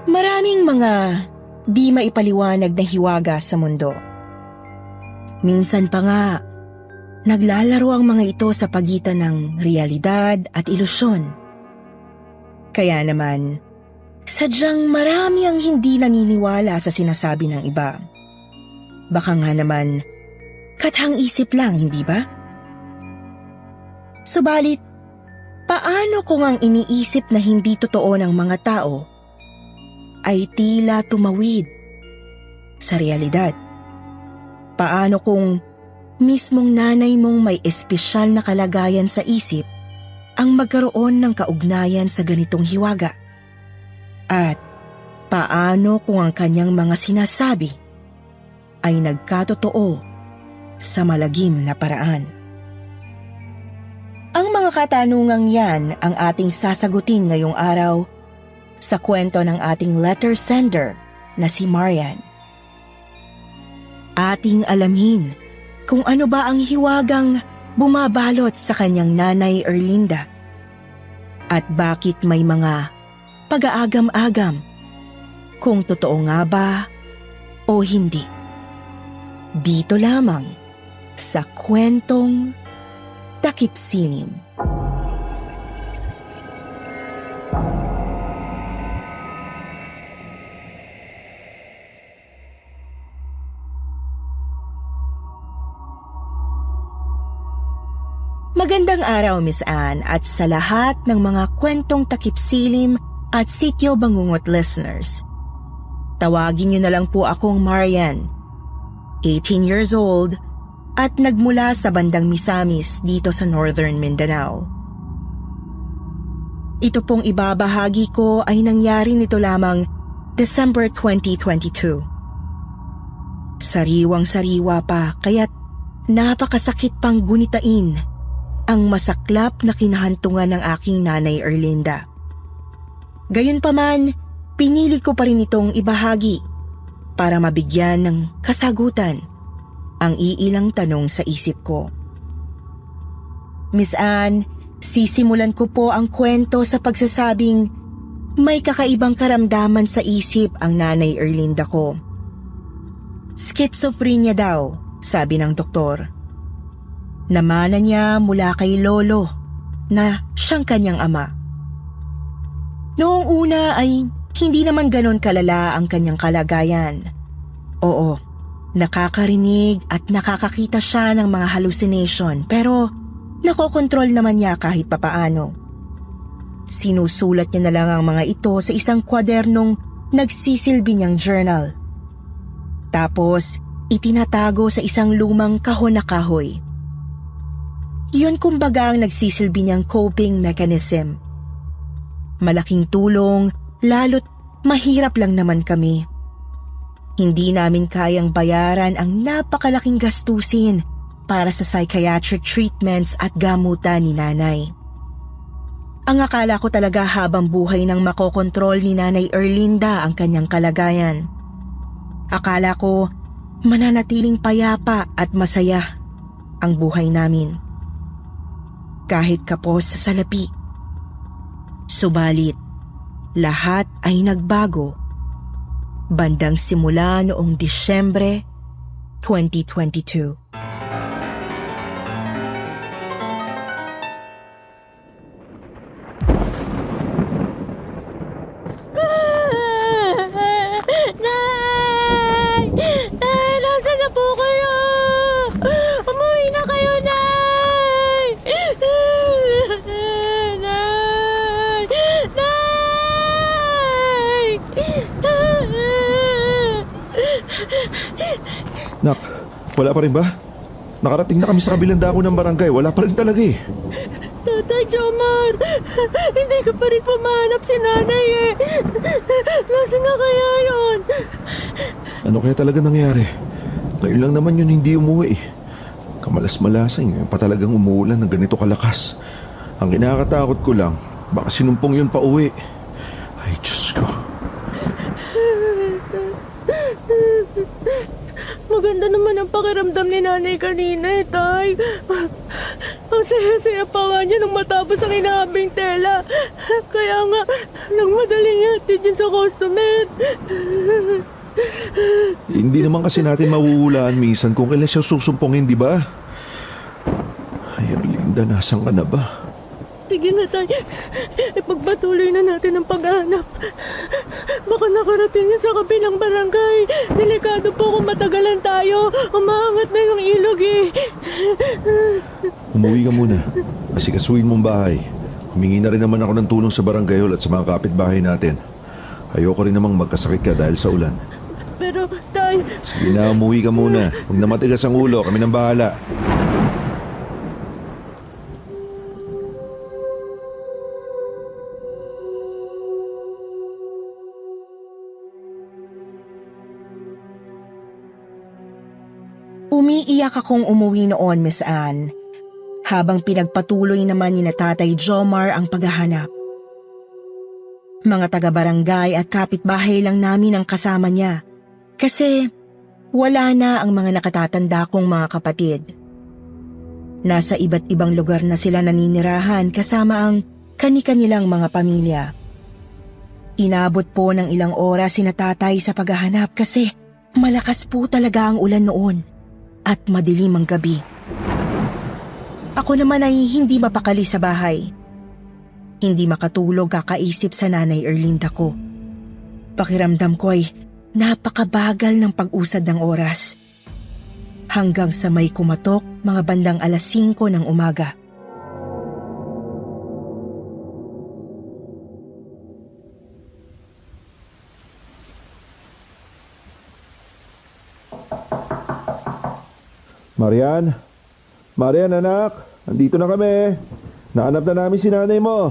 Maraming mga di maipaliwanag na hiwaga sa mundo. Minsan pa nga, naglalaro ang mga ito sa pagitan ng realidad at ilusyon. Kaya naman, sadyang marami ang hindi naniniwala sa sinasabi ng iba. Baka nga naman, kathang isip lang, hindi ba? Subalit, paano kung ang iniisip na hindi totoo ng mga tao ay tila tumawid sa realidad? Paano kung mismong nanay mong may espesyal na kalagayan sa isip ang magkaroon ng kaugnayan sa ganitong hiwaga? At paano kung ang kanyang mga sinasabi ay nagkatotoo sa malagim na paraan? Ang mga katanungang yan ang ating sasagutin ngayong araw sa kwento ng ating letter sender na si Marian. Ating alamin kung ano ba ang hiwagang bumabalot sa kanyang nanay Erlinda at bakit may mga pag-aagam-agam kung totoo nga ba o hindi. Dito lamang sa kwentong Takip Sinim. Magandang araw, Miss Anne, at sa lahat ng mga kwentong takip-silim at sityo bangungot listeners. Tawagin niyo na lang po akong Marian, 18 years old, at nagmula sa bandang Misamis dito sa Northern Mindanao. Ito pong ibabahagi ko ay nangyari nito lamang December 2022. Sariwang-sariwa pa kaya't napakasakit pang gunitain ang masaklap na kinahantungan ng aking nanay Erlinda. Gayunpaman, pinili ko pa rin itong ibahagi para mabigyan ng kasagutan ang iilang tanong sa isip ko. Miss Anne, sisimulan ko po ang kwento sa pagsasabing may kakaibang karamdaman sa isip ang nanay Erlinda ko. Schizophrenia daw, sabi ng doktor. Namana niya mula kay lolo na siyang kanyang ama. Noong una ay hindi naman ganon kalala ang kanyang kalagayan. Oo, nakakarinig at nakakakita siya ng mga hallucination pero nakokontrol naman niya kahit papaano. Sinusulat niya na lang ang mga ito sa isang kwadernong nagsisilbi niyang journal. Tapos itinatago sa isang lumang kahon na kahoy. Yun kumbaga ang nagsisilbi niyang coping mechanism. Malaking tulong lalo't mahirap lang naman kami. Hindi namin kayang bayaran ang napakalaking gastusin para sa psychiatric treatments at gamutan ni nanay. Ang akala ko talaga habang buhay nang makokontrol ni Nanay Erlinda ang kanyang kalagayan. Akala ko mananatiling payapa at masaya ang buhay namin. Kahit kapos sa salapi. Subalit, lahat ay nagbago bandang simula noong Disyembre 2022. Nay! Nay, nasaan na po kayo? Umuwi na kayo, Nay! Nay! Nay! Nak, wala pa rin ba? Nakarating na kami sa kabilang dako ng barangay. Wala pa rin talaga eh. Tatay Jomar, hindi ko pa rin pumahanap si nanay eh. Nasaan na kaya yun? Ano kaya talaga nangyari? Ngayon lang naman yun hindi umuwi eh. Kamalas-malasing, ngayon pa talagang umuulan ng ganito kalakas. Ang kinakatakot ko lang, baka sinumpong yun pa uwi. Ay, Diyos ko. Maganda naman ang pakiramdam ni nanay kanina eh, tay. Ang saya-saya pa nga niya nung matapos ang inahabing tela. Kaya nga, nagmadaling hatid yun sa customer. Hindi naman kasi natin mawuhulaan minsan kung kailan siya susumpongin, di ba? Ay, Erlinda, nasan ka na ba? Sige na, tay. Ipagpatuloy na natin ang paghahanap. Baka nakarating yan sa kabilang barangay. Delikado po kung matagalan tayo. Umaangat na yung ilog eh. Umuwi ka muna. Asikasuhin mong bahay. Humingi na rin naman ako ng tulong sa barangay hall at sa mga kapitbahay natin. Ayoko rin namang magkasakit ka dahil sa ulan. Pero, tay... Sige na, umuwi ka muna. Huwag na matigas ang ulo. Kami nang bahala. Umiiyak akong umuwi noon, Miss Anne, habang pinagpatuloy naman ni na Tatay Jomar ang paghahanap. Mga taga-barangay at kapitbahay lang namin ang kasama niya kasi wala na ang mga nakatatanda kong mga kapatid. Nasa iba't ibang lugar na sila naninirahan kasama ang kani-kanilang mga pamilya. Inabot po ng ilang oras si na Tatay sa paghahanap kasi malakas po talaga ang ulan noon at madilim ang gabi. Ako naman ay hindi mapakali sa bahay. Hindi makatulog kakaisip sa Nanay Erlinda ko. Pakiramdam ko ay napakabagal ng pag-usad ng oras. Hanggang sa may kumatok mga bandang 5:00 ng umaga. Marian? Marian, anak. Andito na kami. Nahanap na namin si nanay mo.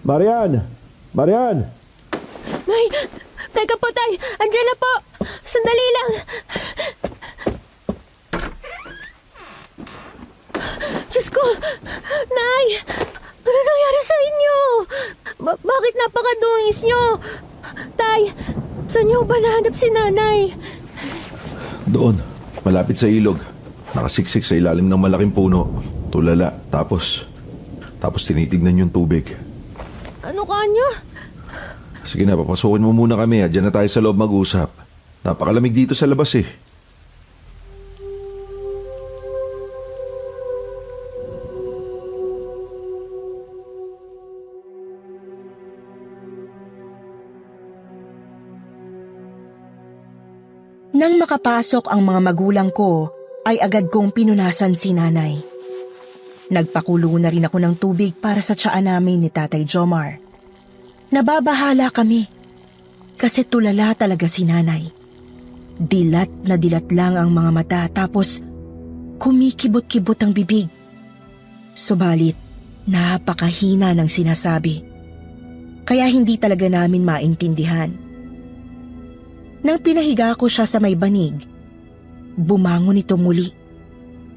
Marian! Marian! Nay! Teka po, tay! Andiyan na po! Sandali lang! Diyos ko! Nay! Ano nangyari sa inyo? Bakit napakadungis nyo? Tay! Saan nyo ba nahanap si nanay? Doon, malapit sa ilog. Nakasiksik sa ilalim ng malaking puno. Tulala. Tapos tinitignan yung tubig. Ano kanyo? Sige na, papasukin mo muna kami. Diyan na tayo sa loob mag-usap. Napakalamig dito sa labas eh. Nang makapasok ang mga magulang ko, ay agad kong pinunasan si nanay. Nagpakulo na rin ako ng tubig para sa tiyan namin ni Tatay Jomar. Nababahala kami kasi tulala talaga si nanay. Dilat na dilat lang ang mga mata tapos kumikibot-kibot ang bibig. Subalit, napakahina ng sinasabi. Kaya hindi talaga namin maintindihan. Nang pinahiga ko siya sa may banig, bumangon ito muli,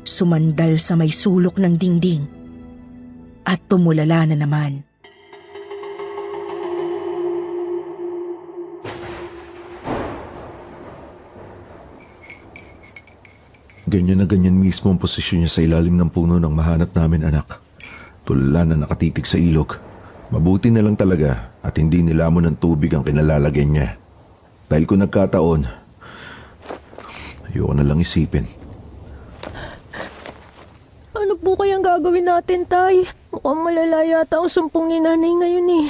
sumandal sa may sulok ng dingding, at tumulala na naman. Ganyan na ganyan mismo ang posisyon niya sa ilalim ng puno nang mahanap namin, anak. Tulala na nakatitig sa ilog. Mabuti na lang talaga at hindi nilamon ng tubig ang kinalalagyan niya. Dahil kung nagkataon, ayoko na lang isipin. Ano po kayang gagawin natin, tay? Mukhang malala yata ang sumpong ni nanay ngayon eh.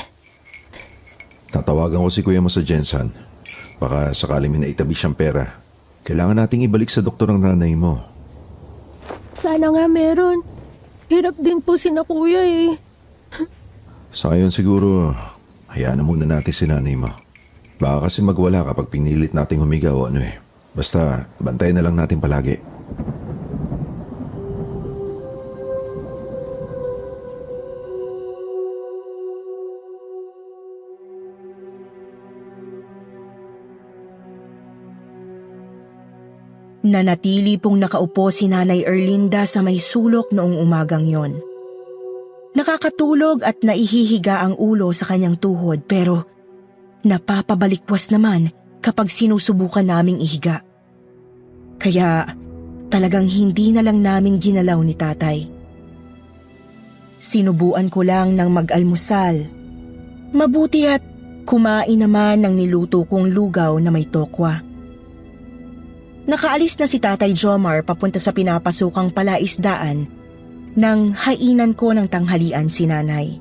Tatawagan ko si kuya mo sa Jensen. Baka sakali may naitabi siyang pera. Kailangan nating ibalik sa doktor ang nanay mo. Sana nga meron. Hirap din po si na kuya eh. Sa ngayon siguro, hayaan na muna natin si nanay mo. Baka kasi magwala kapag pinilit nating humiga o ano eh. Basta, bantayan na lang natin palagi. Nanatili pong nakaupo si Nanay Erlinda sa may sulok noong umagang yon. Nakakatulog at naihihiga ang ulo sa kanyang tuhod pero napapabalikwas naman kapag sinusubukan naming ihiga. Kaya talagang hindi na lang namin ginalaw ni tatay. Sinubuan ko lang ng mag-almusal. Mabuti at kumain naman ng niluto kong lugaw na may tokwa. Nakaalis na si Tatay Jomar papunta sa pinapasukang palaisdaan nang hainan ko ng tanghalian si nanay.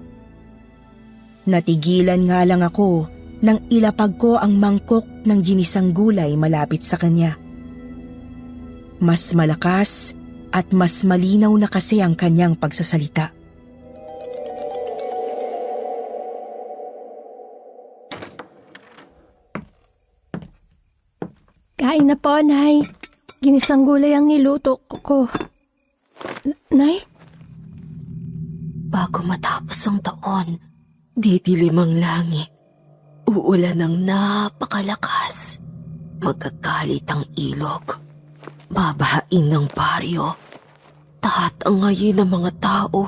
Natigilan nga lang ako nang ilapag ko ang mangkok ng ginisang gulay malapit sa kanya. Mas malakas at mas malinaw na kasi ang kanyang pagsasalita. Kain na po, Nay. Ginisang gulay ang niluto ko. Nay? Bago matapos ang taon, didilim ang langit. Uulan ng napakalakas. Magkakalit ang ilog. Babahain ng baryo. Tatangayin ng mga tao.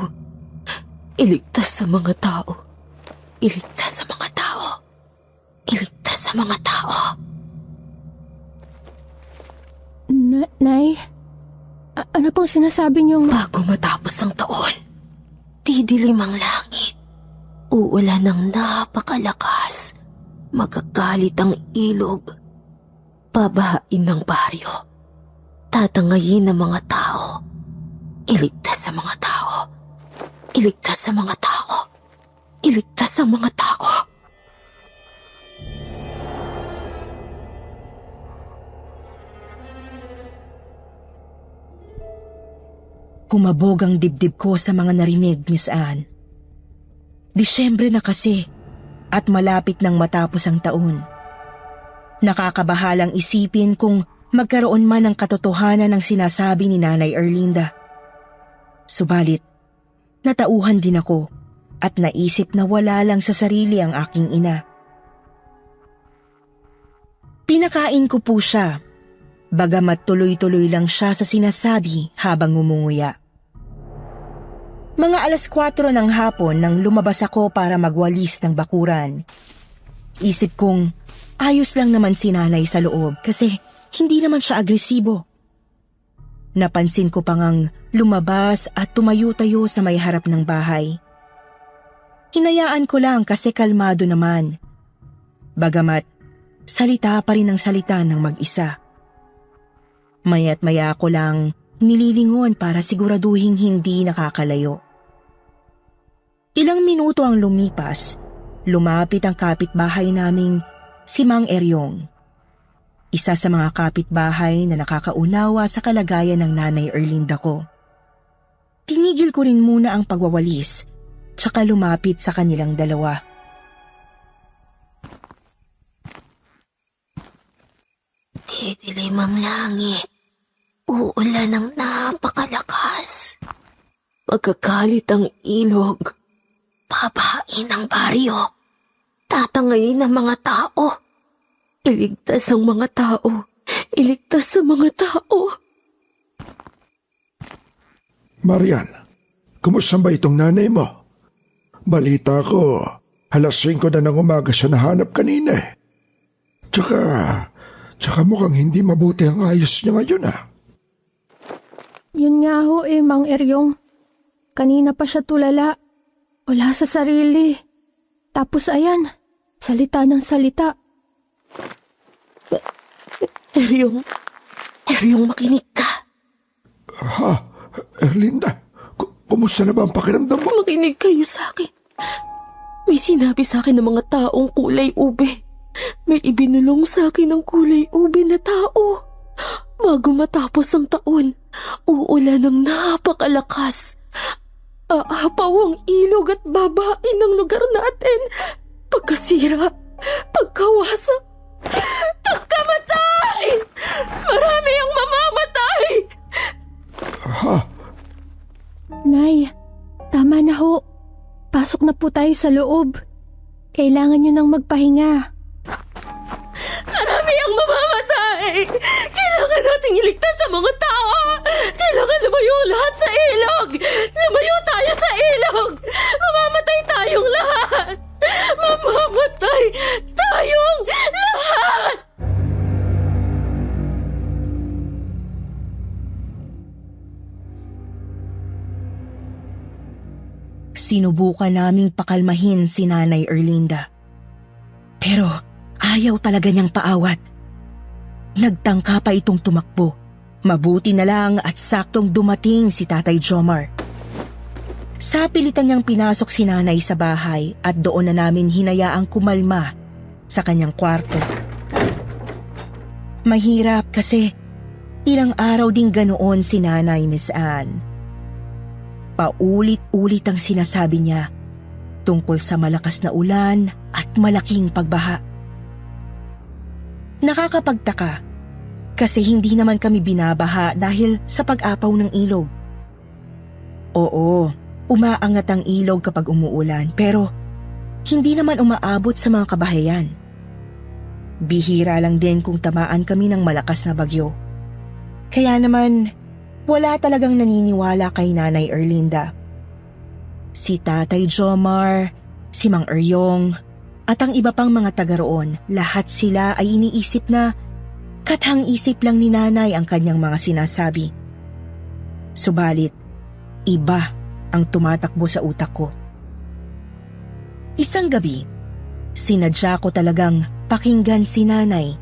Iligtas sa mga tao. Iligtas sa mga tao. Iligtas sa mga tao. Nay? Ano pong sinasabi niyong... Bago matapos ang taon, didilim ang langit. Uulan ng napakalakas. Magagalit ang ilog. Babahain ng baryo. Tatangayin ng mga tao. Iligtas sa mga tao. Iligtas sa mga tao. Iligtas sa mga tao. Humabog ang dibdib ko sa mga narinig, Miss Anne. Disyembre na kasi at malapit nang matapos ang taon. Nakakabahalang isipin kung magkaroon man ng katotohanan ng sinasabi ni Nanay Erlinda. Subalit, natauhan din ako at naisip na wala lang sa sarili ang aking ina. Pinakain ko po siya, bagamat tuloy-tuloy lang siya sa sinasabi habang ngumunguya. Mga 4:00 ng hapon nang lumabas ako para magwalis ng bakuran. Isip kong ayos lang naman si nanay sa loob kasi hindi naman siya agresibo. Napansin ko pa ngang lumabas at tumayo-tayo sa may harap ng bahay. Hinayaan ko lang kasi kalmado naman. Bagamat salita pa rin ang salita ng mag-isa. Maya't maya ko lang nililingon para siguraduhin hindi nakakalayo. Ilang minuto ang lumipas, lumapit ang kapitbahay naming si Mang Eryong. Isa sa mga kapitbahay na nakakaunawa sa kalagayan ng Nanay Erlinda ko. Tinigil ko rin muna ang pagwawalis, tsaka lumapit sa kanilang dalawa. Didilim ang langit. Uulan ng napakalakas. Magkakalit ang ilog. Babain ang baryo. Tatangayin ang mga tao. Iligtas ang mga tao. Iligtas ang mga tao. Marian, kumusta ba itong nanay mo? Balita ko, 5:00 na ng umaga siya nahanap kanina eh. Tsaka mukhang hindi mabuti ang ayos niya ngayon ah. Yun nga ho Mang Eryong. Kanina pa siya tulala. Wala sa sarili. Tapos ayan, salita ng salita. Eryong, makinig ka. Ha? Erlinda, kumusta na ba ang pakiramdam mo? Makinig kayo sa akin. May sinabi sa akin ng mga taong kulay ube. May ibinulong sa akin ng kulay ube na tao. Bago matapos ang taon, uulan ng napakalakas. Aapaw ang ilog at babain ng lugar natin. Pagkasira, pagkawasa, pagkamatay! Marami ang mamamatay! Ha? Nay, tama na ho. Pasok na po tayo sa loob. Kailangan nyo nang magpahinga. Marami ang mamamatay! Kailangan nating iligtas sa mga tao! Kailangan lumayo lahat sa ilog! Lumayo tayo sa ilog! Mamamatay tayong lahat! Mamamatay tayong lahat! Sinubukan naming pakalmahin si Nanay Erlinda. Pero ayaw talaga niyang paawat. Nagtangka pa itong tumakbo. Mabuti na lang at saktong dumating si Tatay Jomar. Sa pilitan niyang pinasok si Nanay sa bahay at doon na namin hinayaang kumalma sa kanyang kwarto. Mahirap kasi ilang araw din ganoon si Nanay, Miss Anne. Paulit-ulit ang sinasabi niya tungkol sa malakas na ulan at malaking pagbaha. Nakakapagtaka kasi hindi naman kami binabaha dahil sa pag-apaw ng ilog. Oo, umaangat ang ilog kapag umuulan pero hindi naman umaabot sa mga kabahayan. Bihira lang din kung tamaan kami ng malakas na bagyo. Kaya naman, wala talagang naniniwala kay Nanay Erlinda. Si Tatay Jomar, si Mang Eryong, at ang iba pang mga taga roon, lahat sila ay iniisip na kathang isip lang ni Nanay ang kanyang mga sinasabi. Subalit, iba ang tumatakbo sa utak ko. Isang gabi, sinadya ko talagang pakinggan si Nanay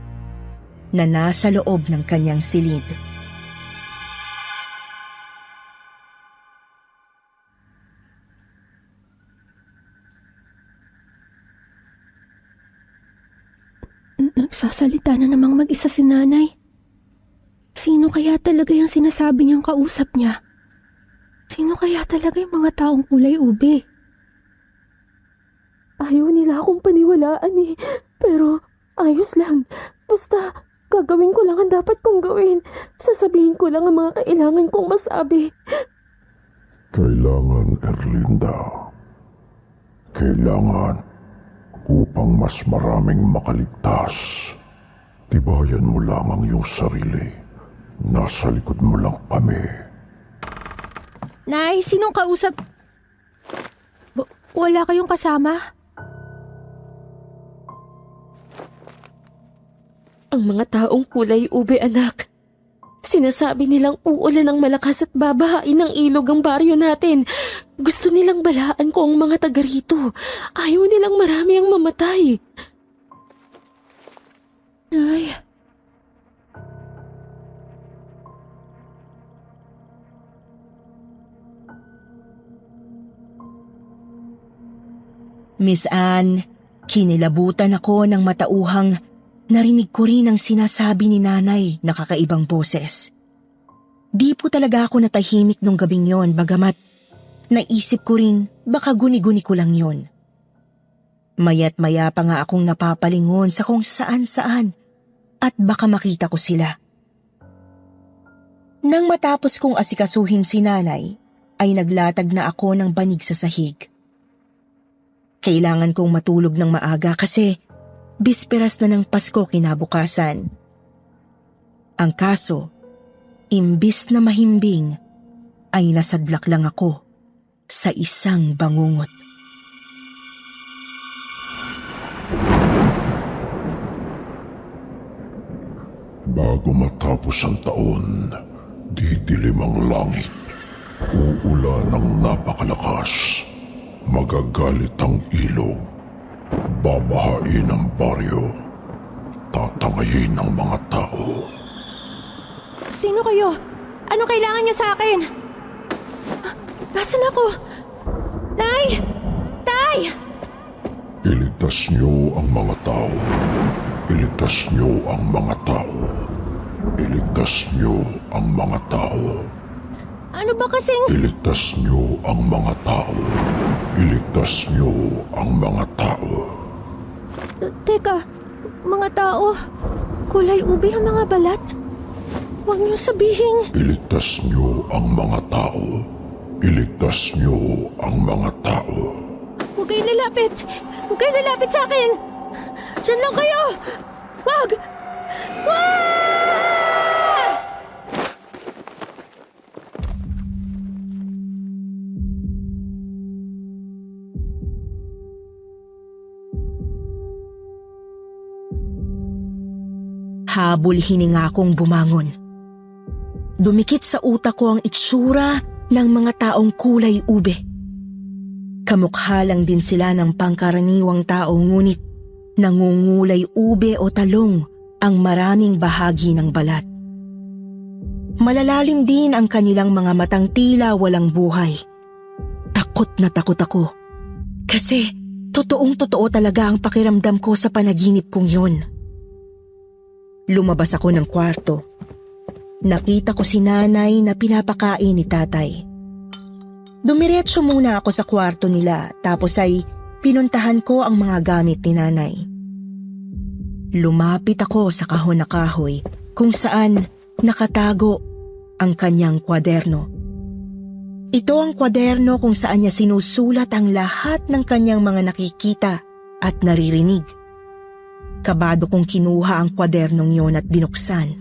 na nasa loob ng kanyang silid. Nagsasalita na namang mag-isa si Nanay. Sino kaya talaga yung sinasabi niyang kausap niya? Sino kaya talaga yung mga taong kulay ube? Ayaw nila akong paniwalaan eh. Pero ayos lang. Gagawin ko lang ang dapat kong gawin. Sasabihin ko lang ang mga kailangan kong masabi. Kailangan, Erlinda. Kailangan upang mas maraming makaligtas. Tibayan mo lang ang iyong sarili. Nasa likod mo lang kami. Nay, sinong kausap? Wala kayong kasama? Ang mga taong kulay ube, anak. Sinasabi nilang uulan ng malakas at babahain ng ilog ang baryo natin. Gusto nilang balaan ko ang mga taga rito. Ayaw nilang marami ang mamatay. Ay. Miss Anne, kinilabutan ako ng matauhang narinig ko rin ang sinasabi ni nanay na kakaibang boses. Di po talaga ako natahimik nung gabing yon, bagamat naisip ko rin baka guni-guni ko lang yon. Maya't maya pa nga akong napapalingon sa kung saan-saan at baka makita ko sila. Nang matapos kong asikasuhin si nanay, ay naglatag na ako ng banig sa sahig. Kailangan kong matulog ng maaga kasi bisperas na ng Pasko kinabukasan. Ang kaso, imbis na mahimbing, ay nasadlak lang ako sa isang bangungot. Bago matapos ang taon, didilim ang langit. Uulan ng napakalakas. Magagalit ang ilog. Babahain ang baryo. Tatangayin ang mga tao. Sino kayo? Ano kailangan niyo sa akin? Nasaan ako? Nay! Tay! Iligtas niyo ang mga tao. Iligtas niyo ang mga tao. Iligtas niyo ang mga tao. Ano ba kasing... Iligtas niyo ang mga tao. Iligtas niyo ang mga tao. Teka, mga tao, kulay ube ang mga balat. Huwag niyo sabihin. Iligtas niyo ang mga tao. Iligtas niyo ang mga tao. Huwag kayong lalapit. Huwag kayong lalapit sa akin. Diyan lang kayo. Wag! Wag! Habol hininga akong bumangon. Dumikit sa utak ko ang itsura ng mga taong kulay ube. Kamukha lang din sila ng pangkaraniwang tao ngunit nangungulay ube o talong ang maraming bahagi ng balat. Malalalim din ang kanilang mga matang tila walang buhay. Takot na takot ako. Kasi totoong-totoo talaga ang pakiramdam ko sa panaginip kong yun. Lumabas ako ng kwarto. Nakita ko si nanay na pinapakain ni tatay. Dumiretso muna ako sa kwarto nila tapos ay pinuntahan ko ang mga gamit ni nanay. Lumapit ako sa kahon na kahoy kung saan nakatago ang kanyang kwaderno. Ito ang kwaderno kung saan niya sinusulat ang lahat ng kanyang mga nakikita at naririnig. Kabado kong kinuha ang kwadernong yon at binuksan.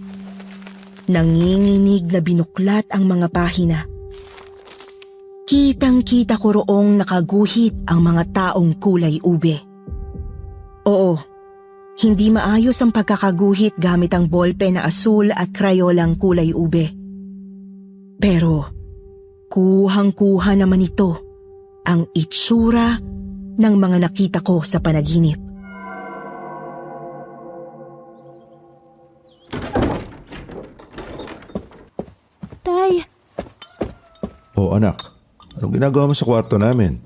Nanginginig na binuklat ang mga pahina. Kitang-kita ko roong nakaguhit ang mga taong kulay ube. Oo, hindi maayos ang pagkakaguhit gamit ang ballpen na asul at krayolang kulay ube. Pero kuhang-kuha naman ito ang itsura ng mga nakita ko sa panaginip. Tay! Oh anak, anong ginagawa mo sa kwarto namin?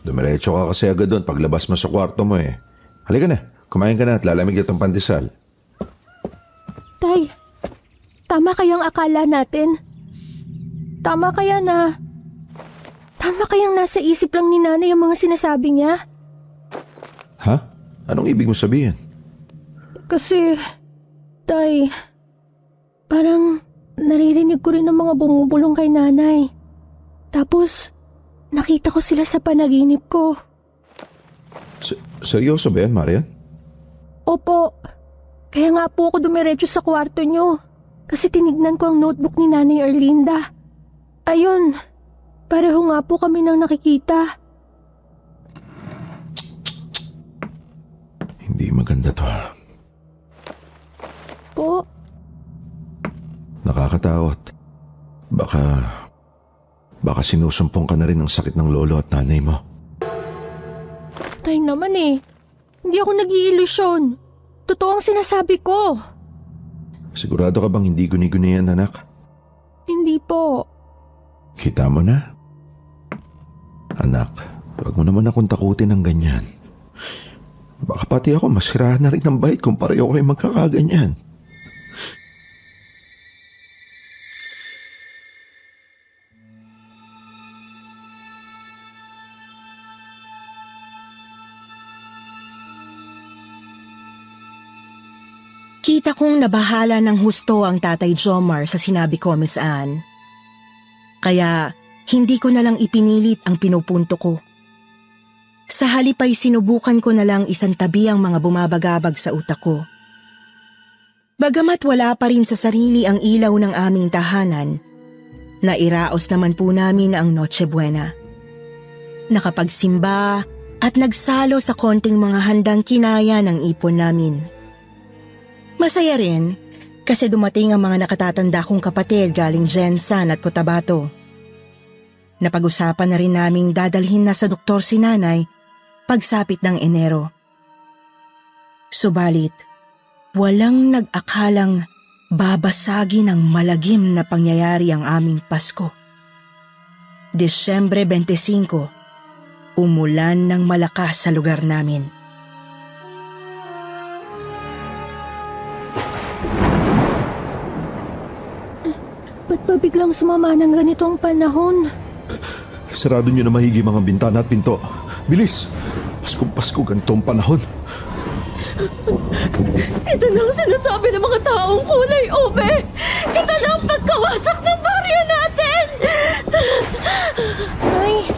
Dumiretso ka kasi agad doon paglabas mo sa kwarto mo eh. Halika na, kumain ka na at lalamig itong pandesal. Tay, tama kayang akala natin? Tama kayang nasa isip lang ni nanay yung mga sinasabi niya? Ha? Anong ibig mo sabihin? Kasi Tay, parang naririnig ko rin ang mga bumubulong kay nanay. Tapos, nakita ko sila sa panaginip ko. Seryoso ba yan, Marian? Opo. Kaya nga po ako dumiretso sa kwarto nyo. Kasi tinignan ko ang notebook ni Nanay Erlinda. Ayun, pareho nga po kami nang nakikita. Hindi maganda to. Po? Nakakatakot. Baka sinusumpong ka na rin ng sakit ng lolo at nanay mo. Tay naman eh. Hindi ako nag-iilusyon. Totoo ang sinasabi ko. Sigurado ka bang hindi guni-guni yan, anak? Hindi po. Kita mo na? Anak, huwag mo naman akong takutin ng ganyan. Baka pati ako masirahan na rin ng bait kung pareho kayo magkakaganyan. Kita kong nabahala ng husto ang Tatay Jomar sa sinabi ko, Miss Anne. Kaya hindi ko na lang ipinilit ang pinupunto ko. Sa halip ay sinubukan ko na lang isantabi ang mga bumabagabag sa utak ko. Bagamat wala pa rin sa sarili ang ilaw ng aming tahanan, nairaos naman po namin ang Noche Buena. Nakapagsimba at nagsalo sa konting mga handang kinaya ng ipon namin. Masaya rin kasi dumating ang mga nakatatanda kong kapatid galing Jensan at Cotabato. Napag-usapan na rin naming dadalhin na sa doktor si nanay pagsapit ng Enero. Subalit, walang nag-akalang babasagin ng malagim na pangyayari ang aming Pasko. Desyembre 25, umulan ng malakas sa lugar namin. Ba't ba biglang sumama ng ganito ang panahon? Sarado niyo na mahigi mga bintana at pinto. Bilis! Paskong Pasko, ganito ang panahon. Ito na ang sinasabi ng mga taong kulay ube! Ito na ang pagkawasak ng baryo natin! Ay,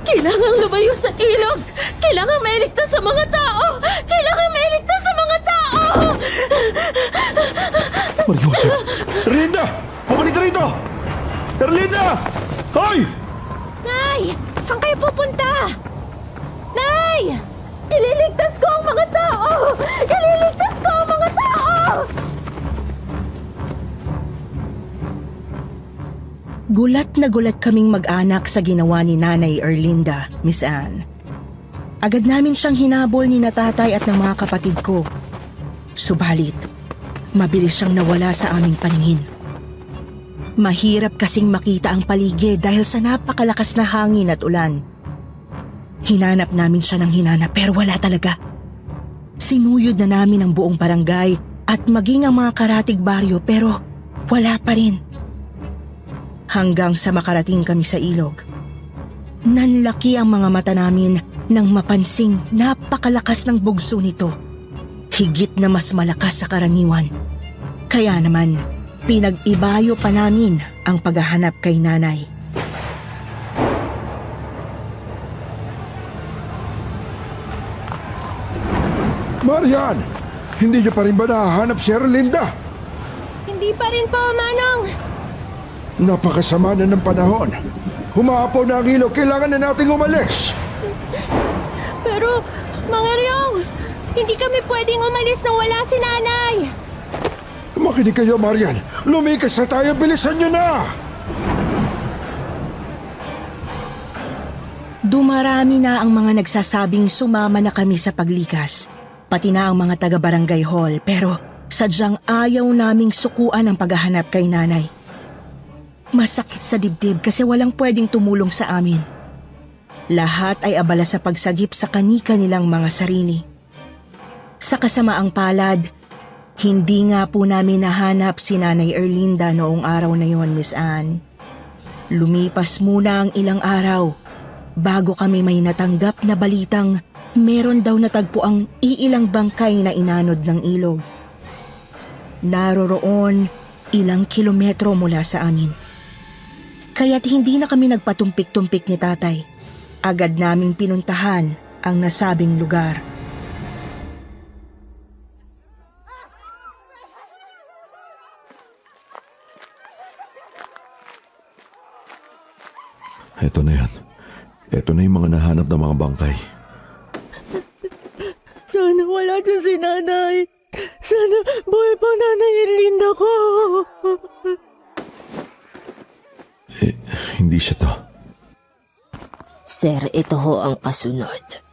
kailangang lumayo sa ilog! Kailangang mailigtas sa mga tao! Kailangang mailigtas sa mga tao! Mariosep! Erlinda! Pabalik ka rito! Erlinda! Hoy! Nay! Saan kayo pupunta? Nay! Ililigtas ko ang mga tao! Ililigtas ko ang mga tao! Gulat na gulat kaming mag-anak sa ginawa ni Nanay Erlinda, Miss Anne. Agad namin siyang hinabol ni na tatay at ng mga kapatid ko. Subalit, mabilis siyang nawala sa aming paningin. Mahirap kasing makita ang paligid dahil sa napakalakas na hangin at ulan. Hinanap namin siya ng hinanap pero wala talaga. Sinuyod na namin ang buong barangay at maging ang mga karatig baryo pero wala pa rin. Hanggang sa makarating kami sa ilog. Nanlaki ang mga mata namin nang mapansing napakalakas ng bugso nito. Higit na mas malakas sa karaniwan. Kaya naman, pinag-ibayo pa namin ang paghahanap kay nanay. Marian! Hindi niyo pa rin ba nahahanap si Erlinda? Hindi pa rin po, Manong! Napakasama na ng panahon. Humahapaw na ang ilog. Kailangan na nating umalis. Pero, Mga Ryong, hindi kami pwedeng umalis nang wala si nanay! Makinig kayo, Marian. Lumikas na tayo. Bilisan niyo na! Dumarami na ang mga nagsasabing sumama na kami sa paglikas. Pati na ang mga taga-barangay hall pero sadyang ayaw naming sukuan ang paghahanap kay nanay. Masakit sa dibdib kasi walang pwedeng tumulong sa amin. Lahat ay abala sa pagsagip sa kani-kanilang mga sarili. Sa kasamaang palad, hindi nga po namin nahanap si Nanay Erlinda noong araw na yon, Miss Anne. Lumipas muna ang ilang araw bago kami may natanggap na balitang meron daw natagpo ang iilang bangkay na inanod ng ilog. naroroon ilang kilometro mula sa amin. Kaya't hindi na kami nagpatumpik-tumpik ni tatay. Agad naming pinuntahan ang nasabing lugar. Eto na yan. Eto na yung mga nahanap ng mga bangkay. Sana wala dyan si nanay. Sana buhay pa nanay Erlinda ko. Hindi siya to. Sir, ito ho ang kasunod.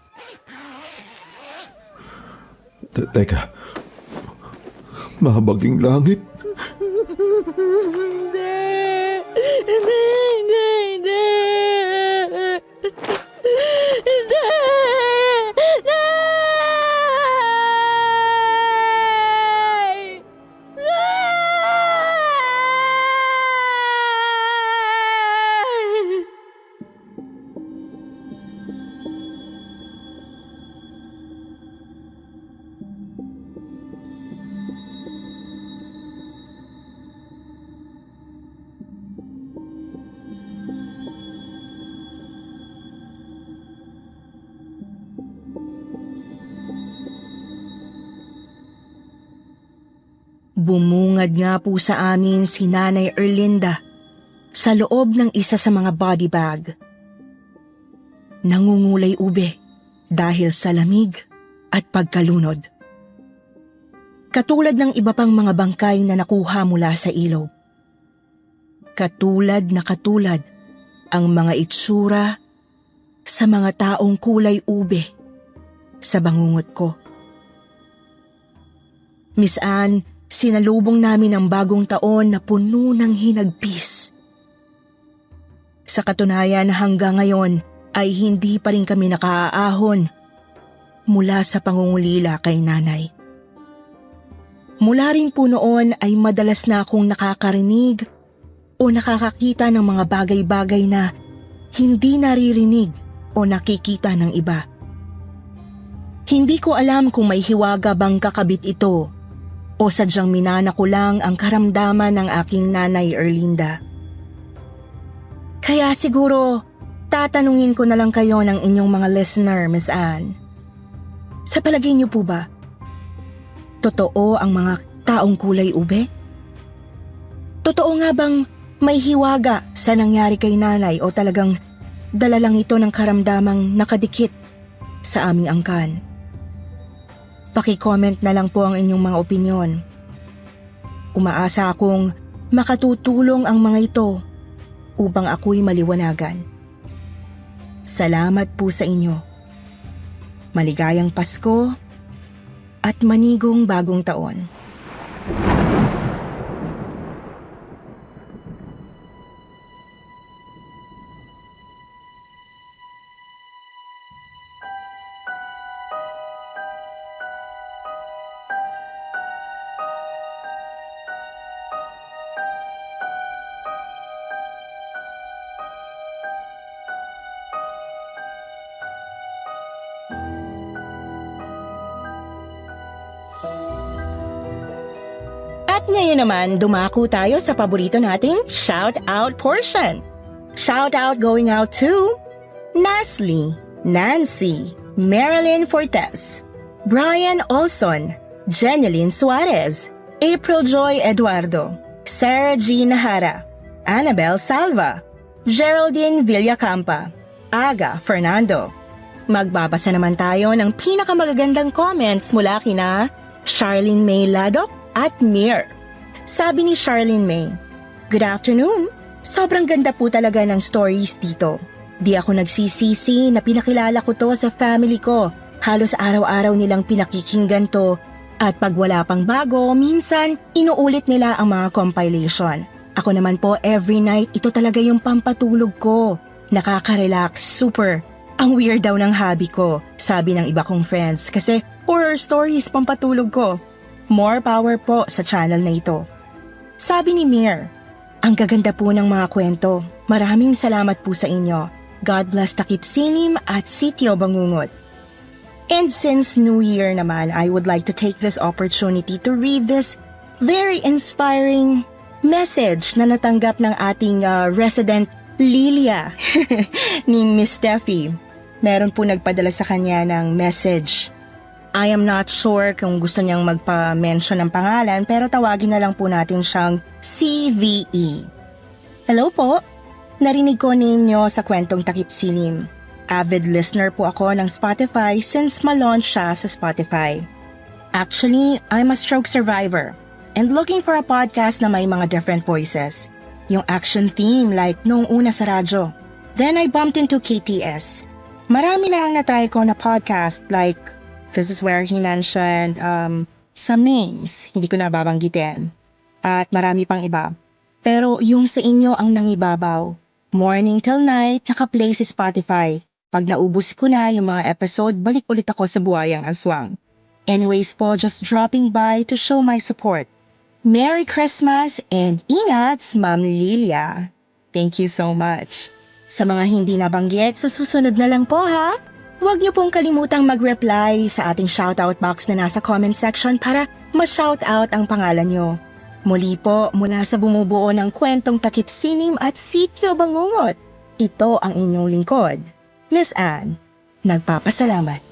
Teka. Mahabaging langit. Hindi. Hindi, hindi, hindi. Hindi. Nay! Nay! Bumungad nga po sa amin si Nanay Erlinda sa loob ng isa sa mga body bag. Nangungulay ube dahil sa lamig at pagkalunod. Katulad ng iba pang mga bangkay na nakuha mula sa ilog. Katulad ang mga itsura sa mga taong kulay ube sa bangungot ko. Miss Anne, sinalubong namin ang bagong taon na puno ng hinagpis. Sa katunayan, hanggang ngayon ay hindi pa rin kami nakaaahon mula sa pangungulila kay nanay. Mula rin po noon ay madalas na akong nakakarinig o nakakakita ng mga bagay-bagay na hindi naririnig o nakikita ng iba. Hindi ko alam kung may hiwaga bang kakabit ito o sadyang minana ko lang ang karamdaman ng aking nanay Erlinda. Kaya siguro, tatanungin ko na lang kayo ng inyong mga listener, Miss Anne. Sa palagay niyo po ba, totoo ang mga taong kulay ube? Totoo nga bang may hiwaga sa nangyari kay nanay o talagang dala lang ito ng karamdamang nakadikit sa aming angkan? Paki-comment na lang po ang inyong mga opinyon. Umaasa akong makatutulong ang mga ito upang ako'y maliwanagan. Salamat po sa inyo. Maligayang Pasko at manigong bagong taon. At ngayon naman, dumako tayo sa paborito nating shout-out portion. Shout-out going out to Nasli, Nancy, Marilyn Fortes, Brian Olson, Jeneline Suarez, April Joy Eduardo, Sarah G. Nahara, Annabel Salva, Geraldine Villacampa, Aga Fernando. Magbabasa naman tayo ng pinakamagagandang comments mula kina Charlene May Ladok at Mir. Sabi ni Charlene May, "Good afternoon. Sobrang ganda po talaga ng stories dito. Di ako nagsisisi na pinakilala ko to sa family ko. Halos araw-araw nilang pinakikinggan to at pag wala pang bago, minsan inuulit nila ang mga compilation. Ako naman po every night, ito talaga yung pampatulog ko. Nakaka-relax, super. Ang weird daw ng hobby ko, sabi ng iba kong friends, kasi horror stories pampatulog ko. More power po sa channel na ito." Sabi ni Mir, "Ang gaganda po ng mga kwento. Maraming salamat po sa inyo. God bless Takip Silim at Sitio Bangungot. And since New Year naman, I would like to take this opportunity to read this very inspiring message na natanggap ng ating resident Lilia ni Miss Steffi. Meron po nagpadala sa kanya ng message. I am not sure kung gusto niyang magpa-mention ng pangalan pero tawagin na lang po natin siyang CVE. Hello po, narinig ko name niyo sa kwentong Takip Silim. Avid listener po ako ng Spotify since ma-launch siya sa Spotify. Actually, I'm a stroke survivor and looking for a podcast na may mga different voices. Yung action theme like noong una sa radyo. Then I bumped into KTS. Marami na ang natry ko na podcast like this is where he mentioned some names, hindi ko na babanggitin. At marami pang iba. Pero yung sa inyo ang nangibabaw. Morning till night, naka-play si Spotify. Pag naubos ko na yung mga episode, balik ulit ako sa Buhayang Aswang. Anyways po, just dropping by to show my support. Merry Christmas and ingats, Ma'am Lilia. Thank you so much. Sa mga hindi nabanggit, sa susunod na lang po ha. Huwag niyo pong kalimutang mag-reply sa ating shoutout box na nasa comment section para ma-shoutout ang pangalan niyo. Muli po, mula sa bumubuo ng kwentong Takip Silim at Sityo Bangungot, ito ang inyong lingkod, Miss Anne. Nagpapasalamat.